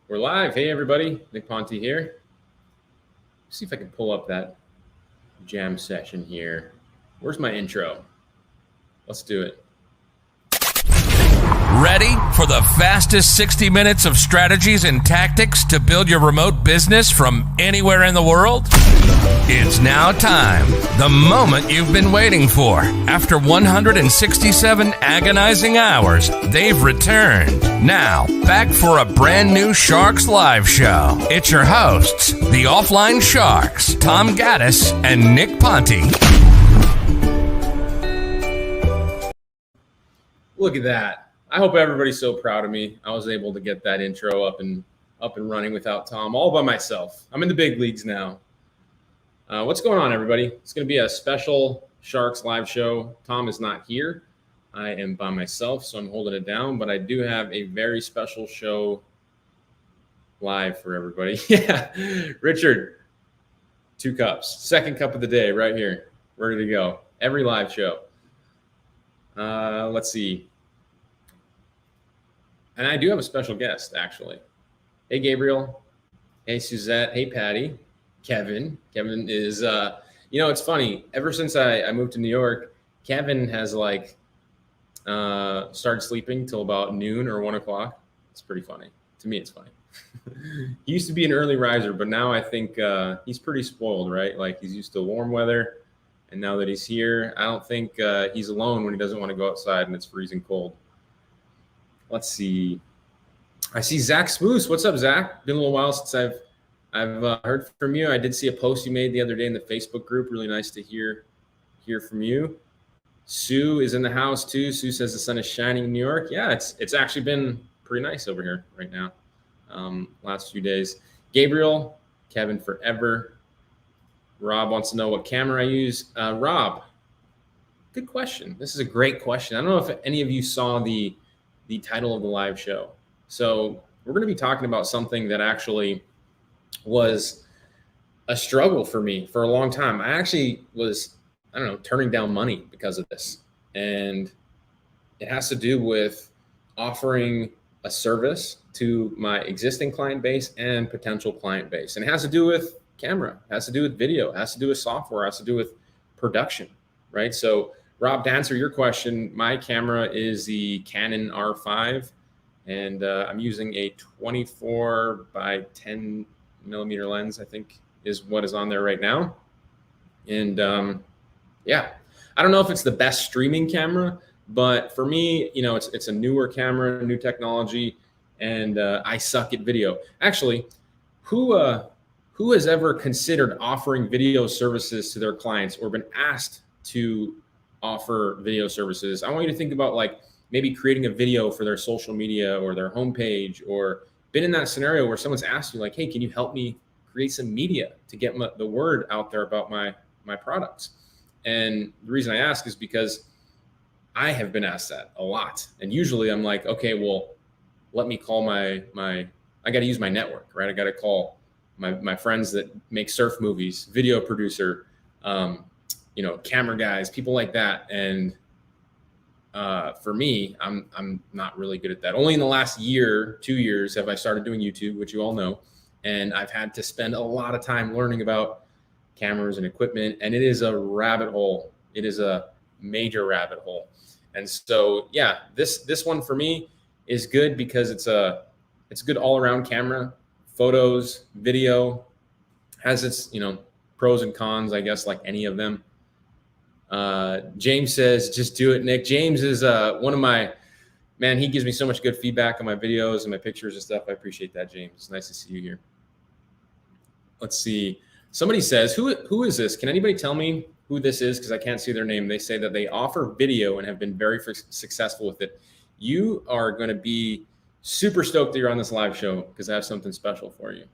We're live. Hey, everybody. Nick Ponte here. See if I can pull up that jam session here. Where's my intro? Let's do it. Ready for the fastest 60 minutes of strategies and tactics to build your remote business from anywhere in the world? It's now time, the moment you've been waiting for. After 167 agonizing hours, they've returned. Now, back for a brand new Sharks Live show. It's your hosts, the Offline Sharks, Tom Gaddis and Nick Ponte. Look at that. I hope everybody's so proud of me. I was able to get that intro up and running without Tom, all by myself. I'm in the big leagues now. What's going on, everybody? It's going to be a special Sharks Live show. Tom is not here. I am by myself, so I'm holding it down, but I do have a very special show live for everybody. Yeah, Richard, 2 cups. Second cup of the day right here. Ready to go. Every live show. Let's see. And I do have a special guest, actually. Hey, Gabriel. Hey, Suzette. Hey, Patty. Kevin. Kevin is, it's funny. Ever since I moved to New York, Kevin has started sleeping till about noon or 1 o'clock. It's pretty funny. To me, it's funny. He used to be an early riser, but now I think he's pretty spoiled, right? Like he's used to warm weather. And now that he's here, I don't think he's alone when he doesn't want to go outside and it's freezing cold. Let's see. I see Zach Smoose. What's up, Zach? Been a little while since I've heard from you. I did see a post you made the other day in the Facebook group. Really nice to hear from you. Sue is in the house too. Sue says the sun is shining in New York. Yeah, it's actually been pretty nice over here right now. Last few days. Gabriel, Kevin forever. Rob wants to know what camera I use. Rob, good question. This is a great question. I don't know if any of you saw the title of the live show. So we're going to be talking about something that actually was a struggle for me for a long time. I actually was, turning down money because of this. And it has to do with offering a service to my existing client base and potential client base. And it has to do with camera, it has to do with video, it has to do with software, it has to do with production, right? So Rob, to answer your question, my camera is the Canon R5, and I'm using a 24 by 10 millimeter lens, I think is what is on there right now. And I don't know if it's the best streaming camera, but for me, it's a newer camera, new technology, and I suck at video. Actually, who has ever considered offering video services to their clients or been asked to offer video services? I want you to think about maybe creating a video for their social media or their homepage, or been in that scenario where someone's asked you hey, can you help me create some media to get the word out there about my products? And the reason I ask is because I have been asked that a lot. And usually I'm like, okay, well, let me call I got to use my network, right? I got to call my friends that make surf movies, video producer, camera guys, people like that. And for me, I'm not really good at that. Only in the last 2 years have I started doing YouTube, which you all know. And I've had to spend a lot of time learning about cameras and equipment. And it is a rabbit hole. It is a major rabbit hole. And so, yeah, this one for me is good because it's a good all around camera, photos, video, has its, pros and cons, I guess, like any of them. James says, just do it, Nick. James is one of my, man, he gives me so much good feedback on my videos and my pictures and stuff. I appreciate that, James. It's nice to see you here. Let's see. Somebody says, who is this? Can anybody tell me who this is? Because I can't see their name. They say that they offer video and have been very successful with it. You are going to be super stoked that you're on this live show because I have something special for you.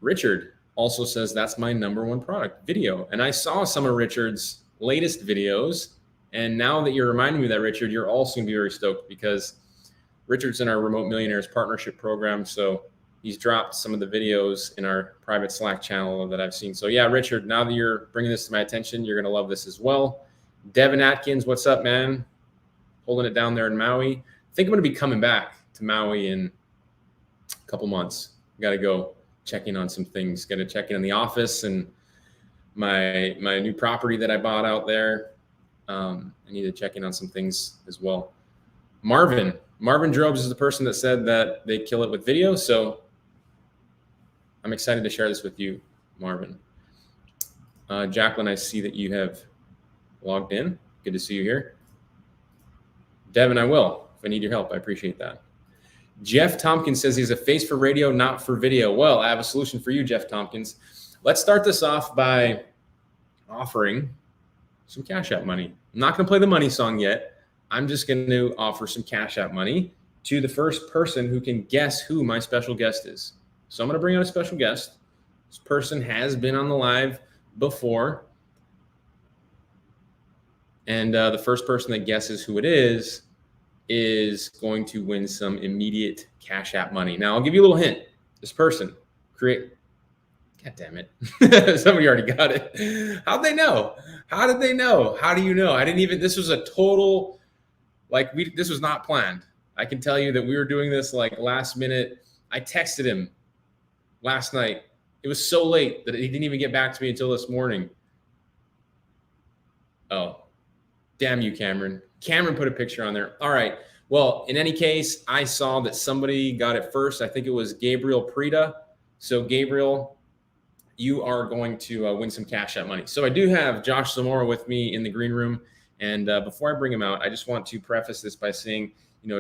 Richard also says that's my #1 product, video. And I saw some of Richard's latest videos. And now that you're reminding me that, Richard, you're also going to be very stoked because Richard's in our Remote Millionaires Partnership Program. So he's dropped some of the videos in our private Slack channel that I've seen. So yeah, Richard, now that you're bringing this to my attention, you're going to love this as well. Devin Atkins, what's up, man? Holding it down there in Maui. I think I'm going to be coming back to Maui in a couple months. Got to go check in on some things. Got to check in the office and my new property that I bought out there. I need to check in on some things as well. Marvin Drobes is the person that said that they kill it with video. So I'm excited to share this with you, Marvin. Jacqueline, I see that you have logged in. Good to see you here. Devin, I will if I need your help. I appreciate that. Jeff Tompkins says he's a face for radio, not for video. Well, I have a solution for you, Jeff Tompkins. Let's start this off by offering some Cash App money. I'm not going to play the money song yet. I'm just going to offer some Cash App money to the first person who can guess who my special guest is. So I'm going to bring on a special guest. This person has been on the live before. And the first person that guesses who it is going to win some immediate Cash App money. Now, I'll give you a little hint. This person God damn it. Somebody already got it. How'd they know? How did they know? How do you know? This was a total, this was not planned. I can tell you that we were doing this like last minute. I texted him last night. It was so late that he didn't even get back to me until this morning. Oh, damn you, Cameron. Cameron put a picture on there. All right. Well, in any case, I saw that somebody got it first. I think it was Gabriel Prida. So Gabriel, you are going to win some Cash App money. So I do have Josh Zamora with me in the green room. And before I bring him out, I just want to preface this by saying,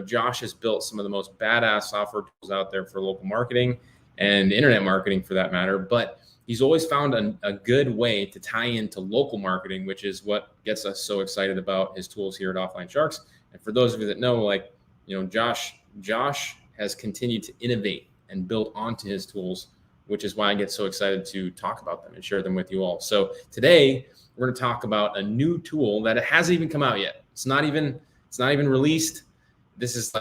Josh has built some of the most badass software tools out there for local marketing and internet marketing for that matter. But he's always found a good way to tie into local marketing, which is what gets us so excited about his tools here at Offline Sharks. And for those of you that know, Josh has continued to innovate and build onto his tools, which is why I get so excited to talk about them and share them with you all. So today we're going to talk about a new tool that hasn't even come out yet. It's not even released. This is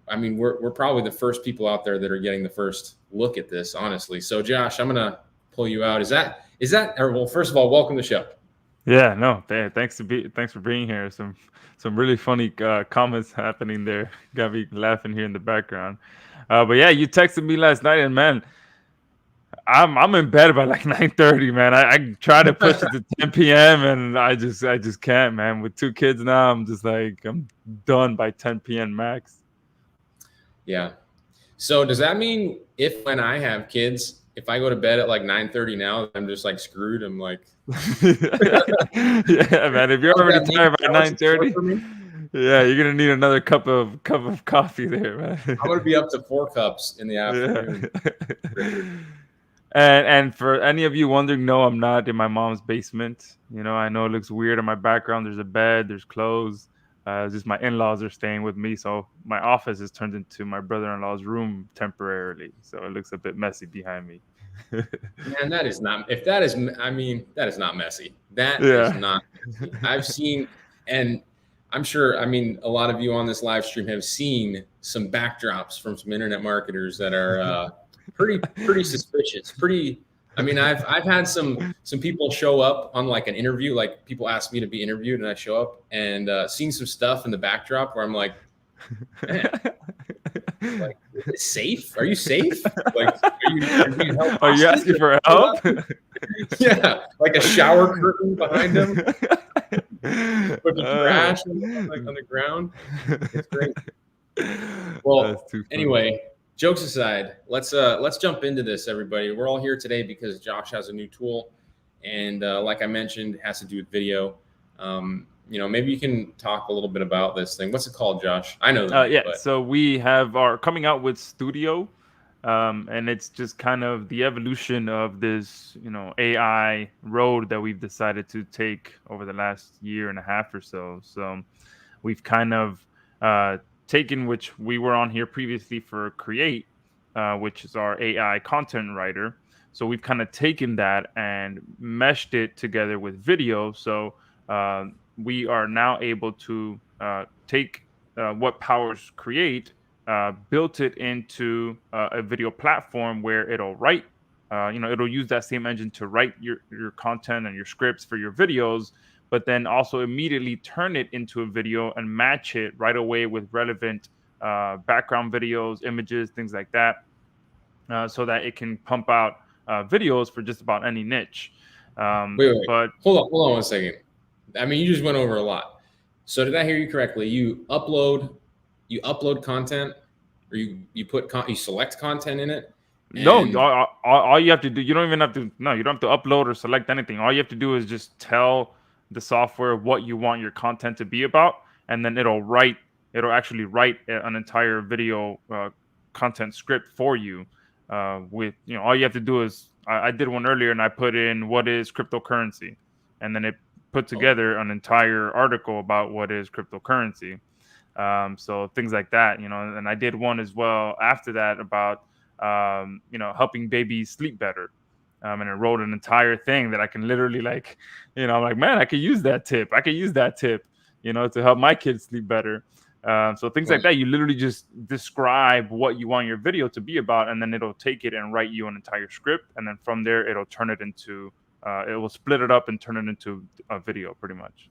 we're probably the first people out there that are getting the first look at this, honestly. So Josh, I'm going to pull you out. Well, first of all, welcome to the show. Yeah, no, thanks for being here. Some really funny comments happening there. Got me laughing here in the background. But yeah, you texted me last night, and man, I'm in bed by like 9:30, man. I try to push it to 10 p.m. and I just can't, man. With 2 kids now, I'm just like I'm done by 10 p.m. max. Yeah. So does that mean when I have kids, if I go to bed at like 9:30 now, I'm just like screwed? I'm like, yeah, man. If you're already tired by 9:30, yeah, you're gonna need another cup of coffee there, man. I'm gonna be up to 4 cups in the afternoon. Yeah. And for any of you wondering, no, I'm not in my mom's basement. I know it looks weird in my background. There's a bed, there's clothes. Just my in-laws are staying with me, so my office is turned into my brother-in-law's room temporarily. So it looks a bit messy behind me. Man, that is not messy. That is not messy. I've seen, and I'm sure, a lot of you on this live stream have seen some backdrops from some internet marketers that are pretty suspicious. I've had some people show up on like an interview, like people ask me to be interviewed and I show up and seen some stuff in the backdrop where I'm like, man, like, is it safe? Are you safe? Like, are you asking for help? Yeah, like a shower curtain behind them with the trash on the ground. It's great. Well, anyway, jokes aside, let's jump into this, everybody. We're all here today because Josh has a new tool, and like I mentioned, it has to do with video. Maybe you can talk a little bit about this thing. What's it called, Josh? I know that. So we are coming out with Studio, and it's just kind of the evolution of this, AI road that we've decided to take over the last year and a half or so. So we've kind of taken, which we were on here previously for Create, which is our AI content writer. So we've kind of taken that and meshed it together with video. So we are now able to take what powers Create, built it into a video platform where it'll write, it'll use that same engine to write your content and your scripts for your videos, but then also immediately turn it into a video and match it right away with relevant background videos, images, things like that, so that it can pump out videos for just about any niche. Wait. But Hold on 1 second. I mean, you just went over a lot. So did I hear you correctly? You upload content, or you select content in it, no, and all you have to do, you don't even have to, no, you don't have to upload or select anything. All you have to do is just tell the software what you want your content to be about, and then it'll actually write an entire video content script for you. With, all you have to do is, I did one earlier and I put in what is cryptocurrency, and then it put together an entire article about what is cryptocurrency. So things like that, and I did one as well after that about helping babies sleep better. And I wrote an entire thing that I can literally, like, I'm like, man, I could use that tip. To help my kids sleep better. So things like that, you literally just describe what you want your video to be about, and then it'll take it and write you an entire script. And then from there, it'll turn it into, it will split it up and turn it into a video pretty much.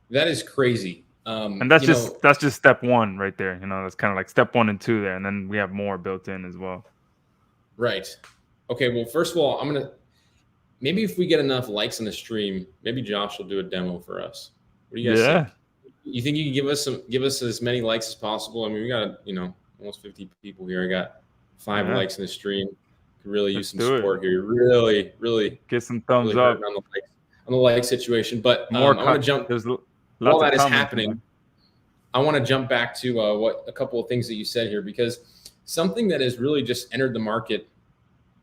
that is crazy. And that's just step one right there. That's kind of like step 1 and 2 there. And then we have more built in as well. Right. Okay. Well, first of all, maybe if we get enough likes on the stream, maybe Josh will do a demo for us. What do you guys think? You think you can give us as many likes as possible? I mean, we got, almost 50 people here. I got 5 likes in the stream. Could really use some support here. Really, really get some thumbs up on the like situation. But I want to jump. While that is happening, I want to jump back to a couple of things that you said here, because something that has really just entered the market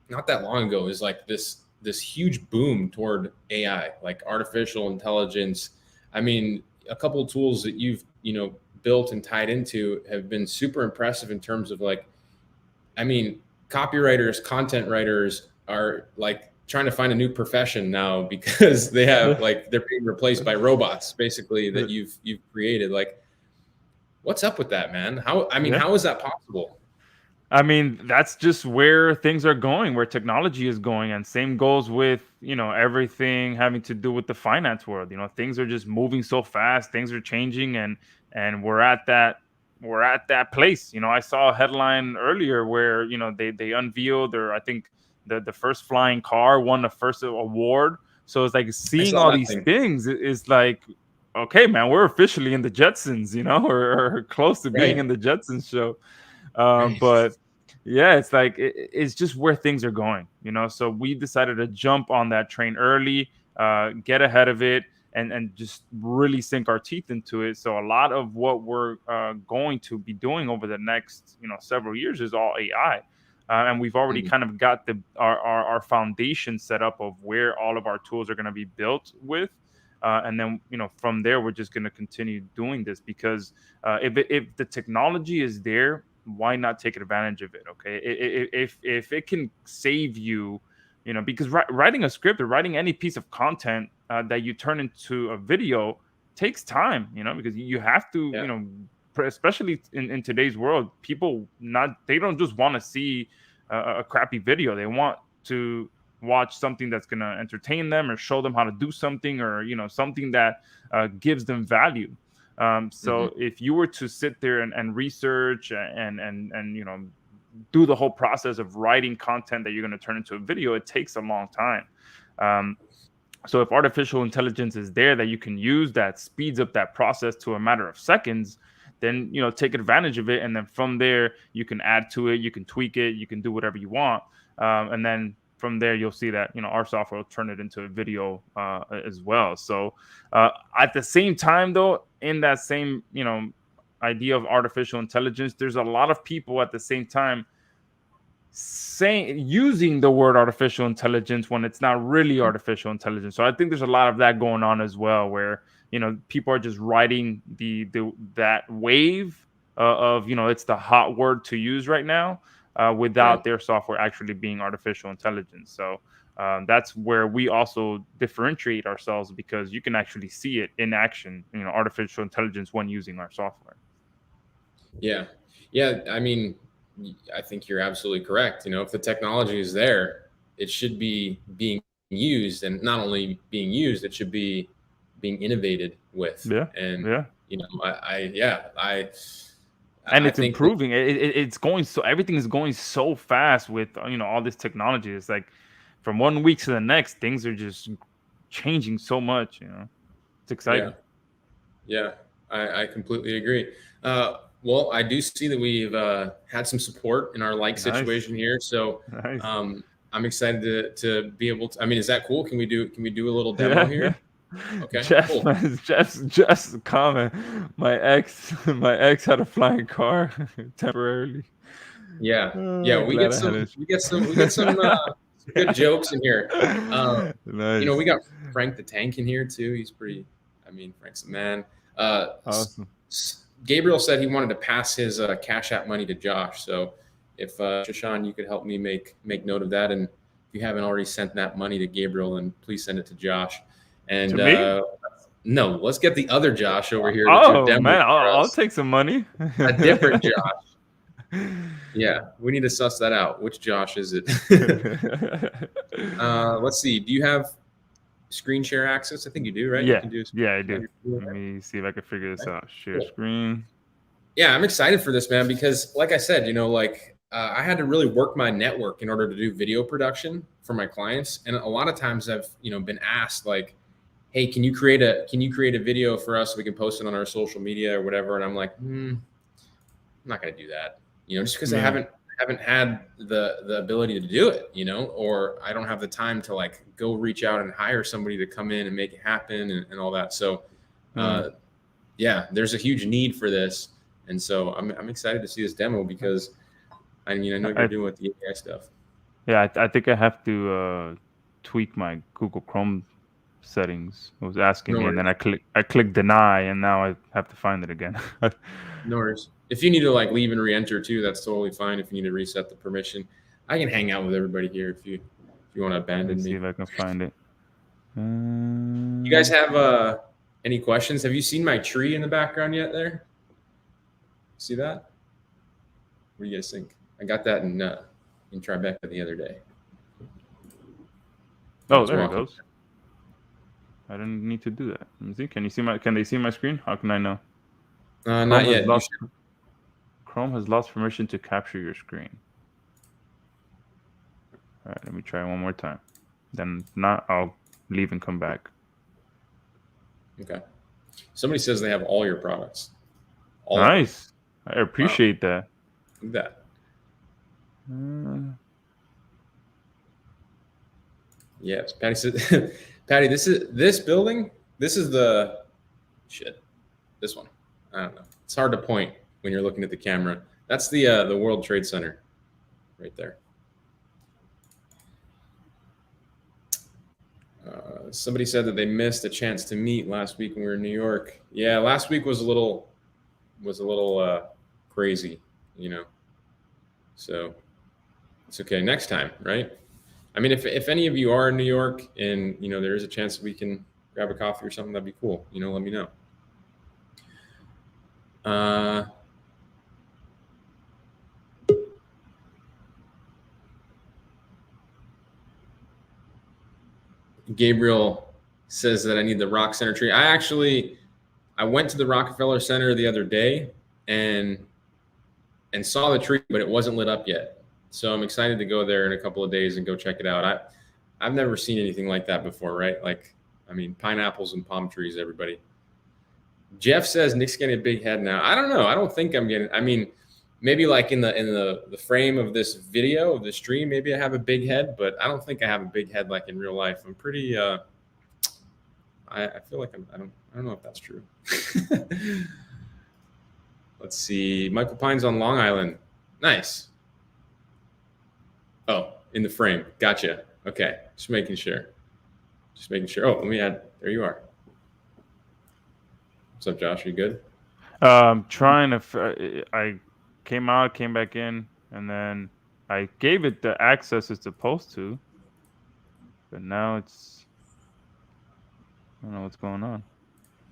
not that long ago is like this huge boom toward AI, like artificial intelligence. I mean, a couple of tools that you've built and tied into have been super impressive in terms of, like, I mean, copywriters, content writers are like trying to find a new profession now because they have they're being replaced by robots basically that you've created. Like, what's up with that, man? How is that possible? I mean, that's just where things are going, where technology is going. And same goes with, everything having to do with the finance world. Things are just moving so fast, things are changing, and we're at that place. I saw a headline earlier where, they unveiled, or I think the first flying car won the first award. So it's like seeing all these things is like, okay, man, we're officially in the Jetsons, or close to being in the Jetsons show. But yeah, it's like it's just where things are going, So we decided to jump on that train early, get ahead of it, and just really sink our teeth into it. So a lot of what we're going to be doing over the next several years is all AI. And we've already kind of got our foundation set up of where all of our tools are going to be built with. And then, from there, we're just going to continue doing this because if the technology is there, why not take advantage of it? Okay. If it can save you, because writing a script or writing any piece of content that you turn into a video takes time, because you have to, especially in today's world, people they don't just want to see a crappy video. They want to watch something that's going to entertain them or show them how to do something, or something that gives them value. So if you were to sit there and research and do the whole process of writing content that you're going to turn into a video, it takes a long time. So if artificial intelligence is there that you can use, that speeds up that process to a matter of seconds, then take advantage of it, and then from there you can add to it, you can tweak it, you can do whatever you want, and then from there you'll see that our software will turn it into a video as well. So at the same time, though, in that same idea of artificial intelligence, there's a lot of people at the same time using the word artificial intelligence when it's not really artificial intelligence. So I think there's a lot of that going on as well, where people are just riding that wave of it's the hot word to use right now, without their software actually being artificial intelligence. So that's where we also differentiate ourselves, because you can actually see it in action, artificial intelligence, when using our software. Yeah. I mean, I think you're absolutely correct. If the technology is there, it should be being used, and not only being used, it should be being innovated with. And I it's think improving. It's going so everything is going so fast with all this technology. It's like from one week to the next, things are just changing so much. It's exciting. Yeah, I completely agree. Well, I do see that we've had some support in our like Nice, situation here, so nice. I'm excited to be able to. I mean, is that cool? Can we do a little demo Yeah, here? yeah. Okay, Jeff, cool. Jeff's comment. My ex had a flying car temporarily. Yeah, Oh, glad I had it. we get some good jokes in here. We Nice, got Frank the Tank in here too. He's pretty. I mean, Frank's the man. awesome. Gabriel said he wanted to pass his Cash App money to Josh. So if Shashan, you could help me make note of that, and if you haven't already sent that money to Gabriel, then please send it to Josh. And To me? no, let's get the other Josh over here to do a Oh demo man, for I'll us. take some money. A different Josh. Yeah, we need to suss that out. Which Josh is it? Let's see. Do you have screen share access? I think you do, right? You Yeah, can do. I do. Let me see if I can figure this out. Share Cool. screen. Yeah, I'm excited for this, man, because like I said, I had to really work my network in order to do video production for my clients. And a lot of times I've, been asked like, hey, can you create a video for us so we can post it on our social media or whatever? And I'm like, I'm not going to do that, just because I haven't had the ability to do it, or I don't have the time to like go reach out and hire somebody to come in and make it happen and all that. So, yeah, there's a huge need for this. And so I'm excited to see this demo because I know you're doing with the AI stuff. Yeah, I think I have to tweak my Google Chrome settings. It was asking me, and then I click deny, and now I have to find it again. No worries. If you need to like leave and re-enter too, that's totally fine. If you need to reset the permission, I can hang out with everybody here if you want to abandon Let's me. see if I can find it. You guys have any questions? Have you seen my tree in the background yet? There, see that? What do you guys think? I got that in Tribeca the other day. Oh, there it goes. I didn't need to do that. Let me see. Can they see my screen? How can I know? Not yet. Chrome has lost permission to capture your screen. All right, let me try one more time. Then if not, I'll leave and come back. Okay. Somebody says they have all your products. Nice. I appreciate that. Look at that. Yes, Patty said. Patty, this building. This is the shit. This one. I don't know. It's hard to point when you're looking at the camera. That's the World Trade Center, right there. Somebody said that they missed a chance to meet last week when we were in New York. Yeah, last week was a little crazy, So it's okay. Next time, right? I mean, if any of you are in New York and there is a chance that we can grab a coffee or something, that'd be cool. Let me know. Gabriel says that I need the Rock Center tree. I went to the Rockefeller Center the other day and saw the tree, but it wasn't lit up yet. So I'm excited to go there in a couple of days and go check it out. I've never seen anything like that before, right? Like, I mean, pineapples and palm trees, everybody. Jeff says Nick's getting a big head now. I don't know. I don't think I'm getting. I mean, maybe like in the frame of this video of the stream, maybe I have a big head, but I don't think I have a big head like in real life. I'm pretty. I feel like I don't know if that's true. Let's see. Michael Pine's on Long Island. Nice. Oh, in the frame. Gotcha. Okay. Just making sure. Oh, let me add. There you are. What's up, Josh? Are you good? Trying to. I came out, came back in, and then I gave it the access it's supposed to, but now it's. I don't know what's going on.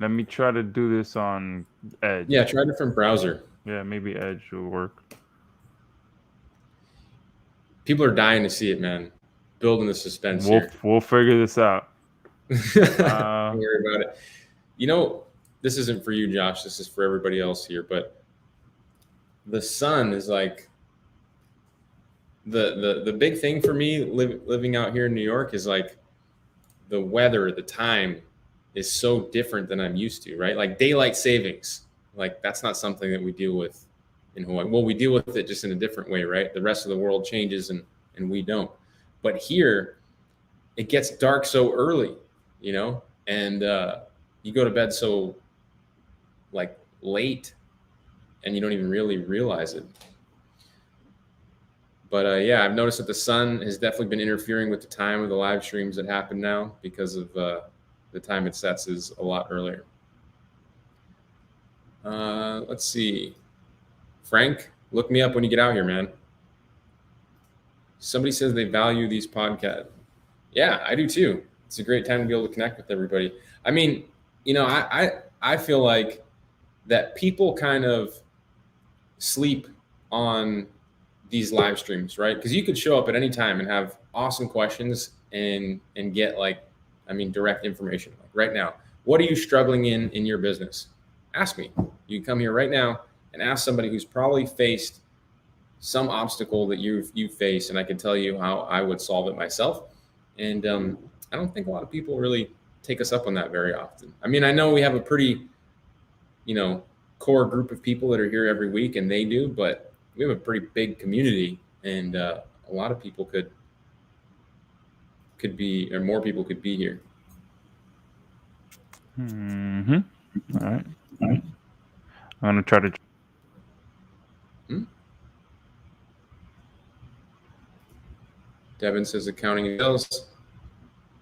Let me try to do this on Edge. Yeah, try a different browser. Yeah, maybe Edge will work. People are dying to see it, man. Building the suspense here. We'll figure this out. Don't worry about it. This isn't for you, Josh. This is for everybody else here. But the sun is like the big thing for me living out here in New York is like the weather, the time is so different than I'm used to, right? Like daylight savings, like that's not something that we deal with in Hawaii. Well, we deal with it just in a different way, right? The rest of the world changes and we don't. But here, it gets dark so early, you know, and you go to bed so like late, and you don't even really realize it. But yeah, I've noticed that the sun has definitely been interfering with the time of the live streams that happen now because of the time it sets is a lot earlier. Let's see. Frank, look me up when you get out here, man. Somebody says they value these podcasts. Yeah, I do too. It's a great time to be able to connect with everybody. I mean, you know, I feel like that people kind of sleep on these live streams, right? Because you could show up at any time and have awesome questions and get like, I mean, direct information. Like right now, what are you struggling in your business? Ask me. You come here right now and ask somebody who's probably faced some obstacle that you've faced, and I can tell you how I would solve it myself. And I don't think a lot of people really take us up on that very often. I mean, I know we have a pretty, you know, core group of people that are here every week, and they do, but we have a pretty big community, and a lot of people could be, or more people could be here. Mm-hmm. All right. I'm gonna try to. Devin says accounting and sales.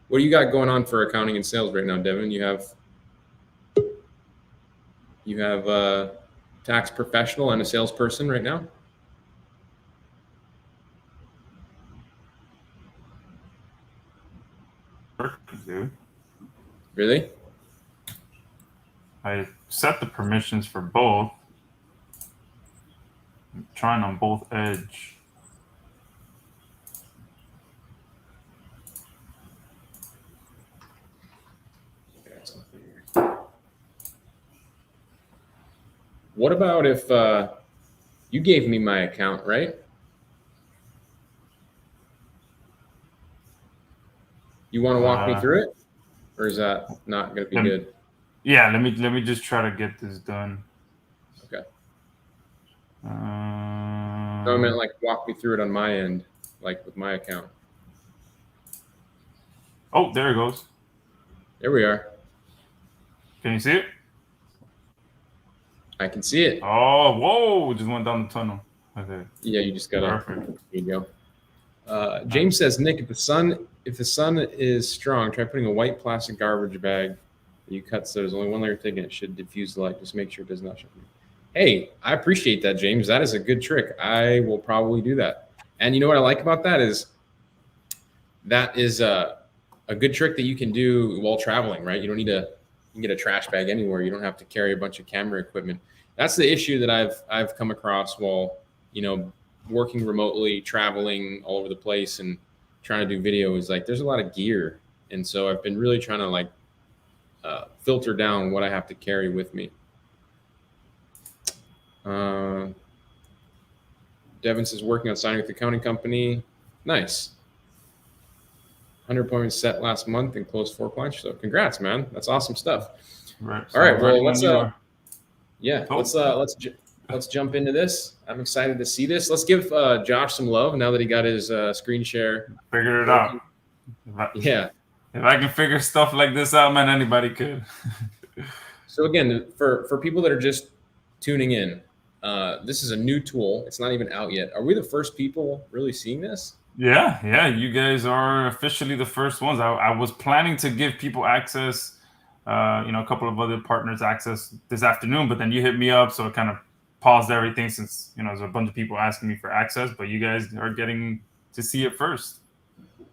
What do you got going on for accounting and sales right now, Devin? You have a tax professional and a salesperson right now? Dude. Really? I set the permissions for both. I'm trying on both edge. What about if you gave me my account, right? You want to walk me through it, or is that not going to be good? Yeah, let me just try to get this done. Okay. No, I meant like walk me through it on my end, like with my account. Oh, there it goes. There we are. Can you see it? I can see it. Oh, whoa! Just went down the tunnel. Okay. Yeah, you just gotta. Perfect. There you go. James says, Nick, if the sun is strong, try putting a white plastic garbage bag that you cut so there's only one layer thick and it should diffuse the light. Just make sure it does not show. Hey, I appreciate that, James. That is a good trick. I will probably do that. And you know what I like about that is a good trick that you can do while traveling, right? You don't need you can get a trash bag anywhere. You don't have to carry a bunch of camera equipment. That's the issue that I've come across while, you know, working remotely, traveling all over the place and trying to do video is like there's a lot of gear. And so I've been really trying to like filter down what I have to carry with me. Devin says working on signing with the accounting company. Nice. 100 appointments set last month and closed 4 clients. So congrats, man. That's awesome stuff. Right. All right. Well, let's Oh. let's jump into this. I'm excited to see this. Let's give Josh some love now that he got his screen share. Figured it out. If I can figure stuff like this out, man, anybody could. So again, for people that are just tuning in, this is a new tool. It's not even out yet. Are we the first people really seeing this? Yeah. You guys are officially the first ones. I was planning to give people access, a couple of other partners access this afternoon, but then you hit me up, so it kind of paused everything since, there's a bunch of people asking me for access, but you guys are getting to see it first.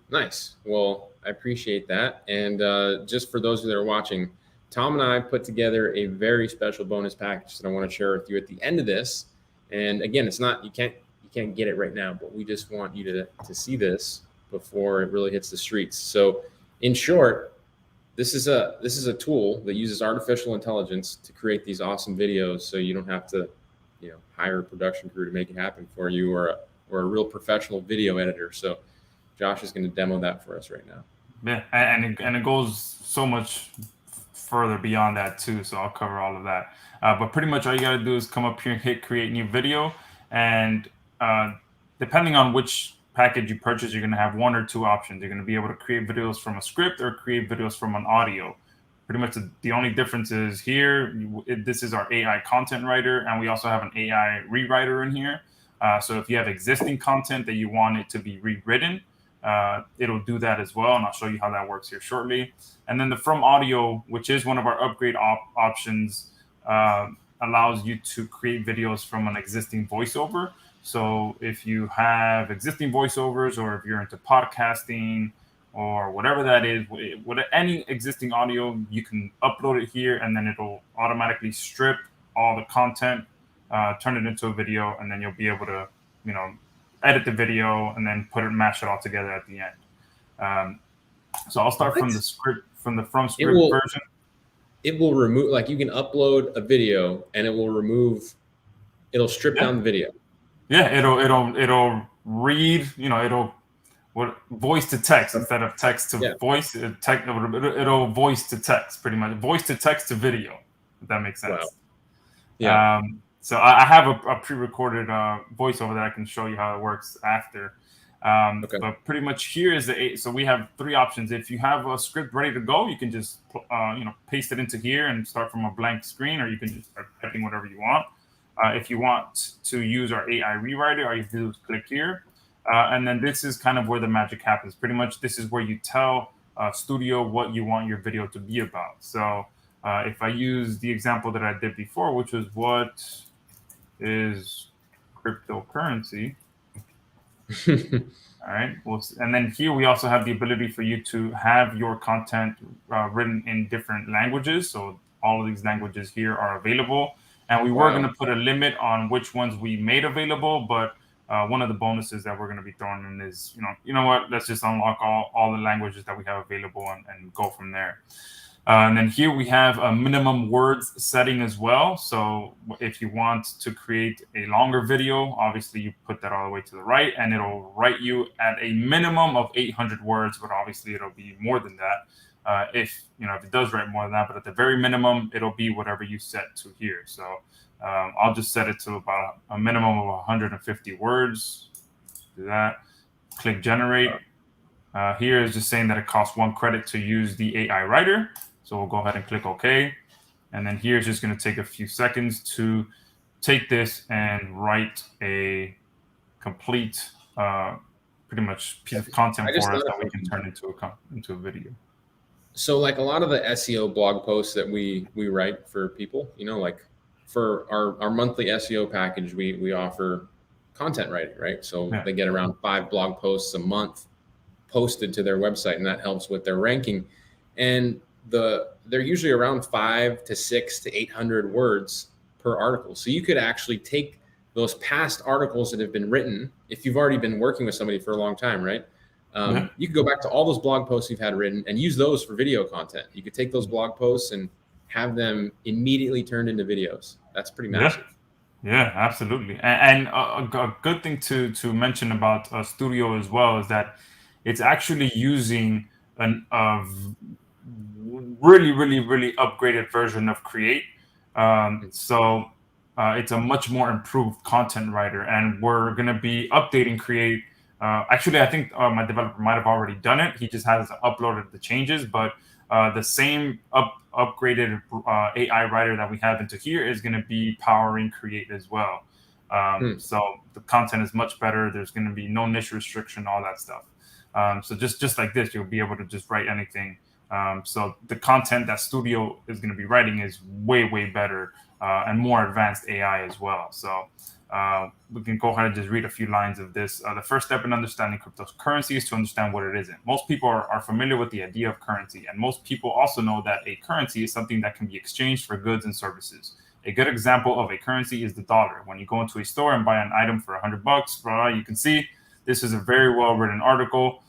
Nice. Well, I appreciate that. And just for those that are watching, Tom and I put together a very special bonus package that I want to share with you at the end of this. And again, it's not, you can't get it right now, but we just want you to see this before it really hits the streets. So in short, this is a tool that uses artificial intelligence to create these awesome videos. So you don't have to hire a production crew to make it happen for you, or a real professional video editor. So Josh is going to demo that for us right now. Yeah, and it goes so much further beyond that too. So I'll cover all of that. But pretty much all you got to do is come up here and hit create new video, and depending on which package you purchase, you're going to have one or two options. You're going to be able to create videos from a script or create videos from an audio. Pretty much the only difference is here, this is our AI content writer, and we also have an AI rewriter in here. So if you have existing content that you want it to be rewritten, it'll do that as well, and I'll show you how that works here shortly. And then the from audio, which is one of our upgrade options, allows you to create videos from an existing voiceover. So if you have existing voiceovers, or if you're into podcasting or whatever that is, with any existing audio, you can upload it here, and then it'll automatically strip all the content, turn it into a video, and then you'll be able to, edit the video and then mash it all together at the end. So I'll start from the script, from the script version. It will remove, like, you can upload a video and it'll strip down the video. Yeah, it'll read, it'll voice to text instead of text to voice. It'll voice to text, pretty much voice to text to video, if that makes sense. Wow. Yeah. So I have a pre-recorded voiceover that I can show you how it works after. But pretty much here is so we have three options. If you have a script ready to go, you can just paste it into here and start from a blank screen, or you can just start typing whatever you want. If you want to use our AI rewriter, all you do is click here. And then this is kind of where the magic happens. Pretty much this is where you tell Studio what you want your video to be about. So if I use the example that I did before, which was what is cryptocurrency. All right. Well, and then here we also have the ability for you to have your content written in different languages. So all of these languages here are available. And we were going to put a limit on which ones we made available, but one of the bonuses that we're going to be throwing in is, you know what, let's just unlock all the languages that we have available and go from there. And then here we have a minimum words setting as well. So if you want to create a longer video, obviously you put that all the way to the right, and it'll write you at a minimum of 800 words, but obviously it'll be more than that. If it does write more than that, but at the very minimum, it'll be whatever you set to here. So I'll just set it to about a minimum of 150 words. Do that. Click generate. Here is just saying that it costs 1 credit to use the AI writer. So we'll go ahead and click OK. And then here is just going to take a few seconds to take this and write a complete, pretty much piece of content for us that we can turn into a video. So like a lot of the SEO blog posts that we write for people, like for our monthly SEO package, we offer content writing, right? So they get around 5 blog posts a month posted to their website, and that helps with their ranking. And they're usually around 500 to 600 to 800 words per article. So you could actually take those past articles that have been written, if you've already been working with somebody for a long time, right? You could go back to all those blog posts you've had written and use those for video content. You could take those blog posts and have them immediately turned into videos. That's pretty massive. Yeah, absolutely. And a good thing to mention about Studio as well is that it's actually using a really, really, really upgraded version of Create. So it's a much more improved content writer, and we're going to be updating Create. Actually, I think my developer might have already done it. He just hasn't uploaded the changes, but the same upgraded AI writer that we have into here is going to be powering Create as well. So the content is much better. There's going to be no niche restriction, all that stuff. So just like this, you'll be able to just write anything. So the content that Studio is going to be writing is way, way better and more advanced AI as well. So we can go ahead and just read a few lines of this. The first step in understanding cryptocurrency is to understand what it isn't. Most people are familiar with the idea of currency, and most people also know that a currency is something that can be exchanged for goods and services. A good example of a currency is the dollar. When you go into a store and buy an item for $100, you can see this is a very well-written article.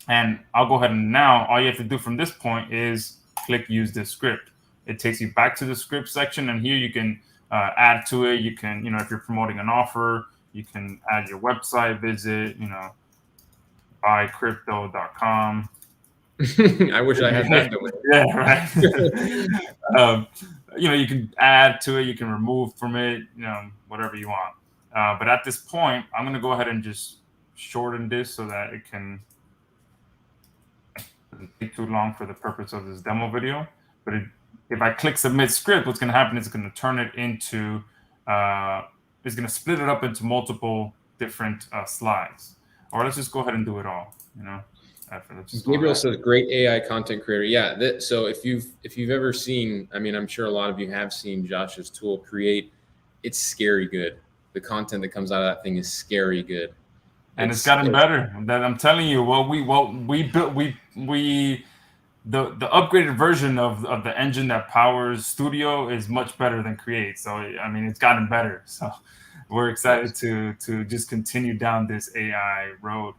And I'll go ahead and now all you have to do from this point is click use this script. It takes you back to the script section, and here you can add to it. You can, if you're promoting an offer, you can add your website visit, buycrypto.com. I wish I had that domain. Yeah, right. You can add to it, you can remove from it, whatever you want. But at this point, I'm going to go ahead and just shorten this so that it doesn't take too long for the purpose of this demo video. But if I click submit script, what's going to happen is it's going to turn it into, it's going to split it up into multiple different slides. Or let's just go ahead and do it all, Gabriel says, great AI content creator. Yeah. So if you've ever seen, I mean, I'm sure a lot of you have seen Josh's tool Create. It's scary good. The content that comes out of that thing is scary good. And it's gotten better. That I'm telling you, we built, the upgraded version of the engine that powers Studio is much better than Create. So I mean, it's gotten better. So we're excited to just continue down this AI road.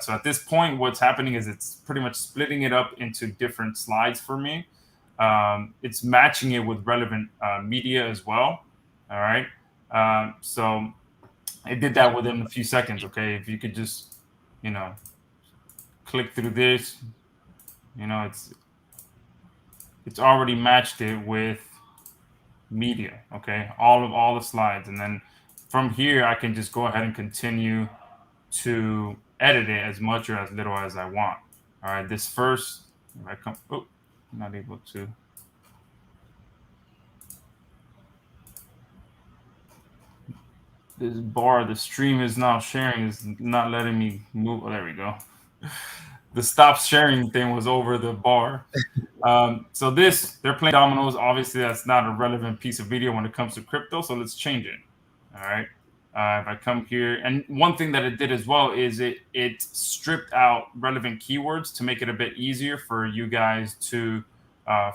So at this point, what's happening is it's pretty much splitting it up into different slides for me. It's matching it with relevant media as well. All right. So it did that within a few seconds. Okay. If you could just, click through this, it's already matched it with media. Okay. All the slides. And then from here, I can just go ahead and continue to edit it as much or as little as I want. All right, this first, if I come, I'm not able to. This bar, the stream is now sharing, is not letting me move. Oh, there we go. The stop sharing thing was over the bar. So they're playing dominoes. Obviously, that's not a relevant piece of video when it comes to crypto. So let's change it. All right. If I come here, and one thing that it did as well is it stripped out relevant keywords to make it a bit easier for you guys to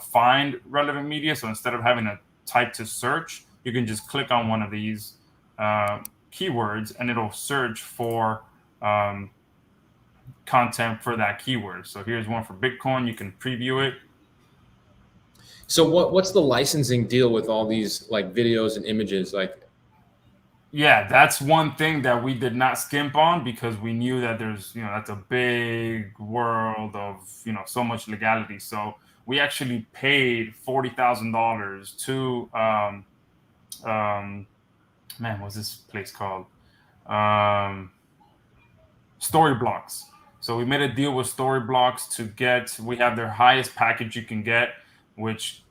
find relevant media. So instead of having to type to search, you can just click on one of these keywords and it'll search for content for that keyword. So here's one for Bitcoin. You can preview it. So what's the licensing deal with all these like videos and images? Yeah, that's one thing that we did not skimp on because we knew that there's, that's a big world of, so much legality. So we actually paid $40,000 to, man, what's this place called? Storyblocks. So we made a deal with Storyblocks we have their highest package you can get, which,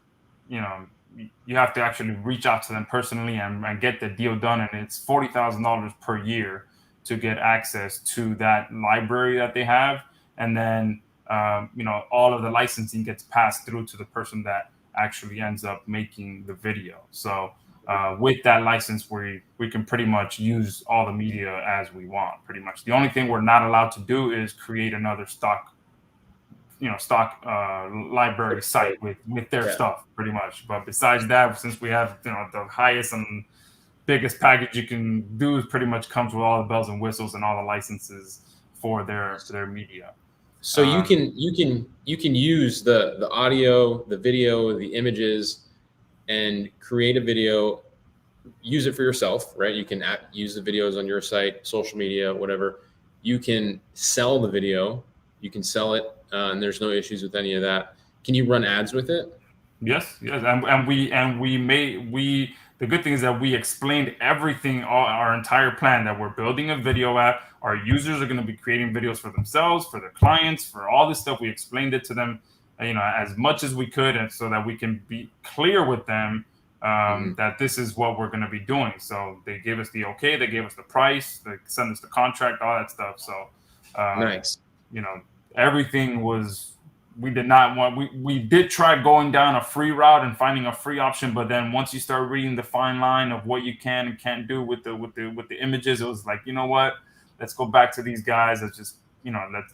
you have to actually reach out to them personally and get the deal done. And it's $40,000 per year to get access to that library that they have. And then, all of the licensing gets passed through to the person that actually ends up making the video. So with that license, we can pretty much use all the media as we want, pretty much. The only thing we're not allowed to do is create another stock library site with their stuff, pretty much. But besides that, since we have the highest and biggest package you can do, is pretty much comes with all the bells and whistles and all the licenses for their media. So you can use the audio, the video, the images, and create a video, use it for yourself, right? You can use the videos on your site, social media, whatever. You can sell the video, you can sell it, and there's no issues with any of that. Can you run ads with it? Yes, and the good thing is that we explained everything, our entire plan, that we're building a video app. Our users are going to be creating videos for themselves, for their clients, for all this stuff. We explained it to them, as much as we could, and so that we can be clear with them that this is what we're going to be doing. So they gave us the okay, they gave us the price, they sent us the contract, all that stuff. So nice. Everything was, we did try going down a free route and finding a free option, but then once you start reading the fine line of what you can and can't do with the images, it was like, you know what, let's go back to these guys. Let's just,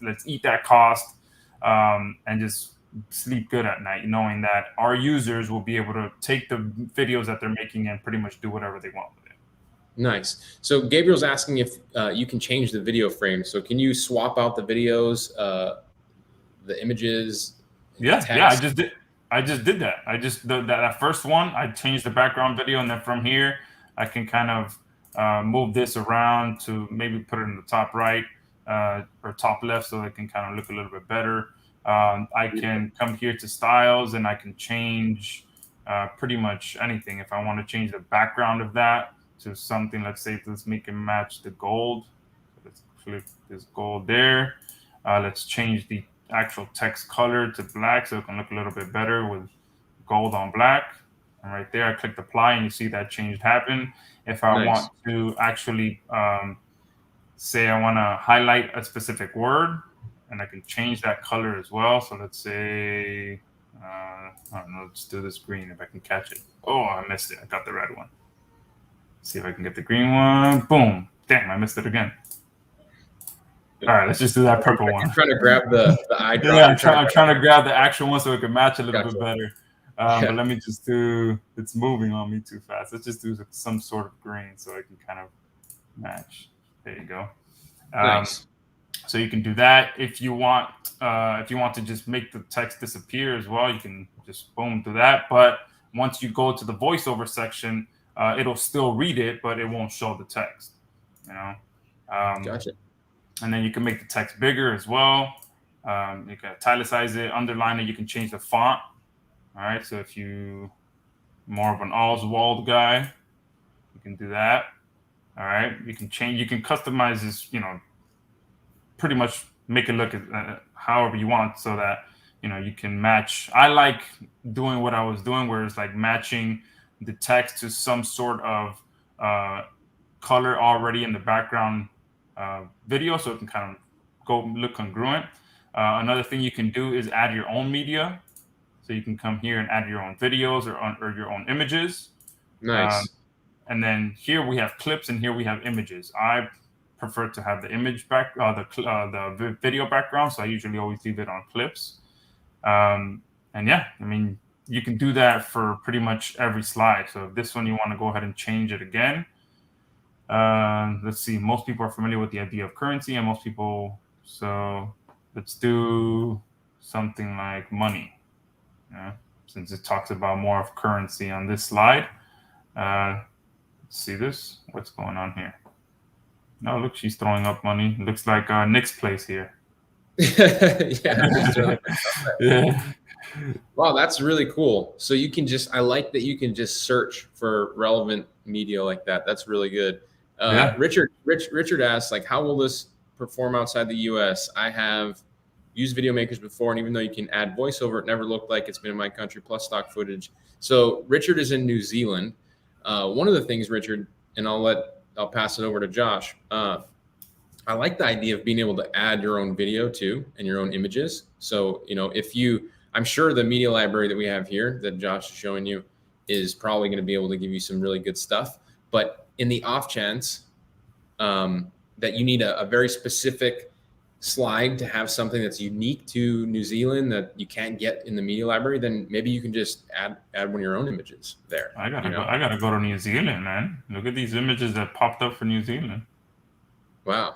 let's eat that cost and just sleep good at night, knowing that our users will be able to take the videos that they're making and pretty much do whatever they want with it. Nice. So Gabriel's asking if you can change the video frame. So can you swap out the videos, the images? Yeah, I just did. I just did that. I just that first one. I changed the background video, and then from here, I can kind of move this around to maybe put it in the top right or top left, so it can kind of look a little bit better. I can come here to styles, and I can change pretty much anything. If I want to change the background of that to something, let's make it match the gold. So let's click this gold there. Let's change the actual text color to black so it can look a little bit better with gold on black. And right there, I clicked apply, and you see that change happen. If I want to actually say I want to highlight a specific word, and I can change that color as well. So let's say, I don't know, let's do this green if I can catch it. Oh, I missed it. I got the red one. Let's see if I can get the green one. Boom. Damn, I missed it again. All right, let's just do that purple one. I'm trying to grab the eye drop. Yeah, I'm trying to grab the actual one so it can match a little bit better. But let me just do, it's moving on me too fast. Let's just do some sort of green so I can kind of match. There you go. Nice. So you can do that. If you want to just make the text disappear as well, you can just boom do that. But once you go to the voiceover section, it'll still read it, but it won't show the text. You know. Gotcha. And then you can make the text bigger as well. You can italicize it, underline it. You can change the font. All right. So if you more of an Oswald guy, you can do that. All right. You can customize this, pretty much make it look however you want so that, you can match. I like doing what I was doing where it's like matching the text to some sort of color already in the background video, so it can kind of go look congruent. Another thing you can do is add your own media. So you can come here and add your own videos or your own images. Nice. And then here we have clips, and here we have images. I prefer to have the image the video background, so I usually always leave it on clips. And yeah, I mean, you can do that for pretty much every slide. So if this one you want to go ahead and change it again. Let's see. Most people are familiar with the idea of currency, and most people. So let's do something like money. Since it talks about more of currency on this slide. Let's see this. What's going on here? No, look, she's throwing up money. Looks like Nick's place here. Yeah. Yeah. Wow, that's really cool. So you can I like that you can just search for relevant media like that. That's really good. Richard asks, like, how will this perform outside the US? I have used video makers before, and even though you can add voiceover, it never looked like it's been in my country plus stock footage. So Richard is in New Zealand. One of the things, Richard, and I'll pass it over to Josh. I like the idea of being able to add your own video too and your own images. So, I'm sure the media library that we have here that Josh is showing you is probably going to be able to give you some really good stuff. But in the off chance that you need a very specific slide to have something that's unique to New Zealand that you can't get in the media library, then maybe you can just add one of your own images there. I gotta go to New Zealand, man. Look at these images that popped up for New Zealand. Wow.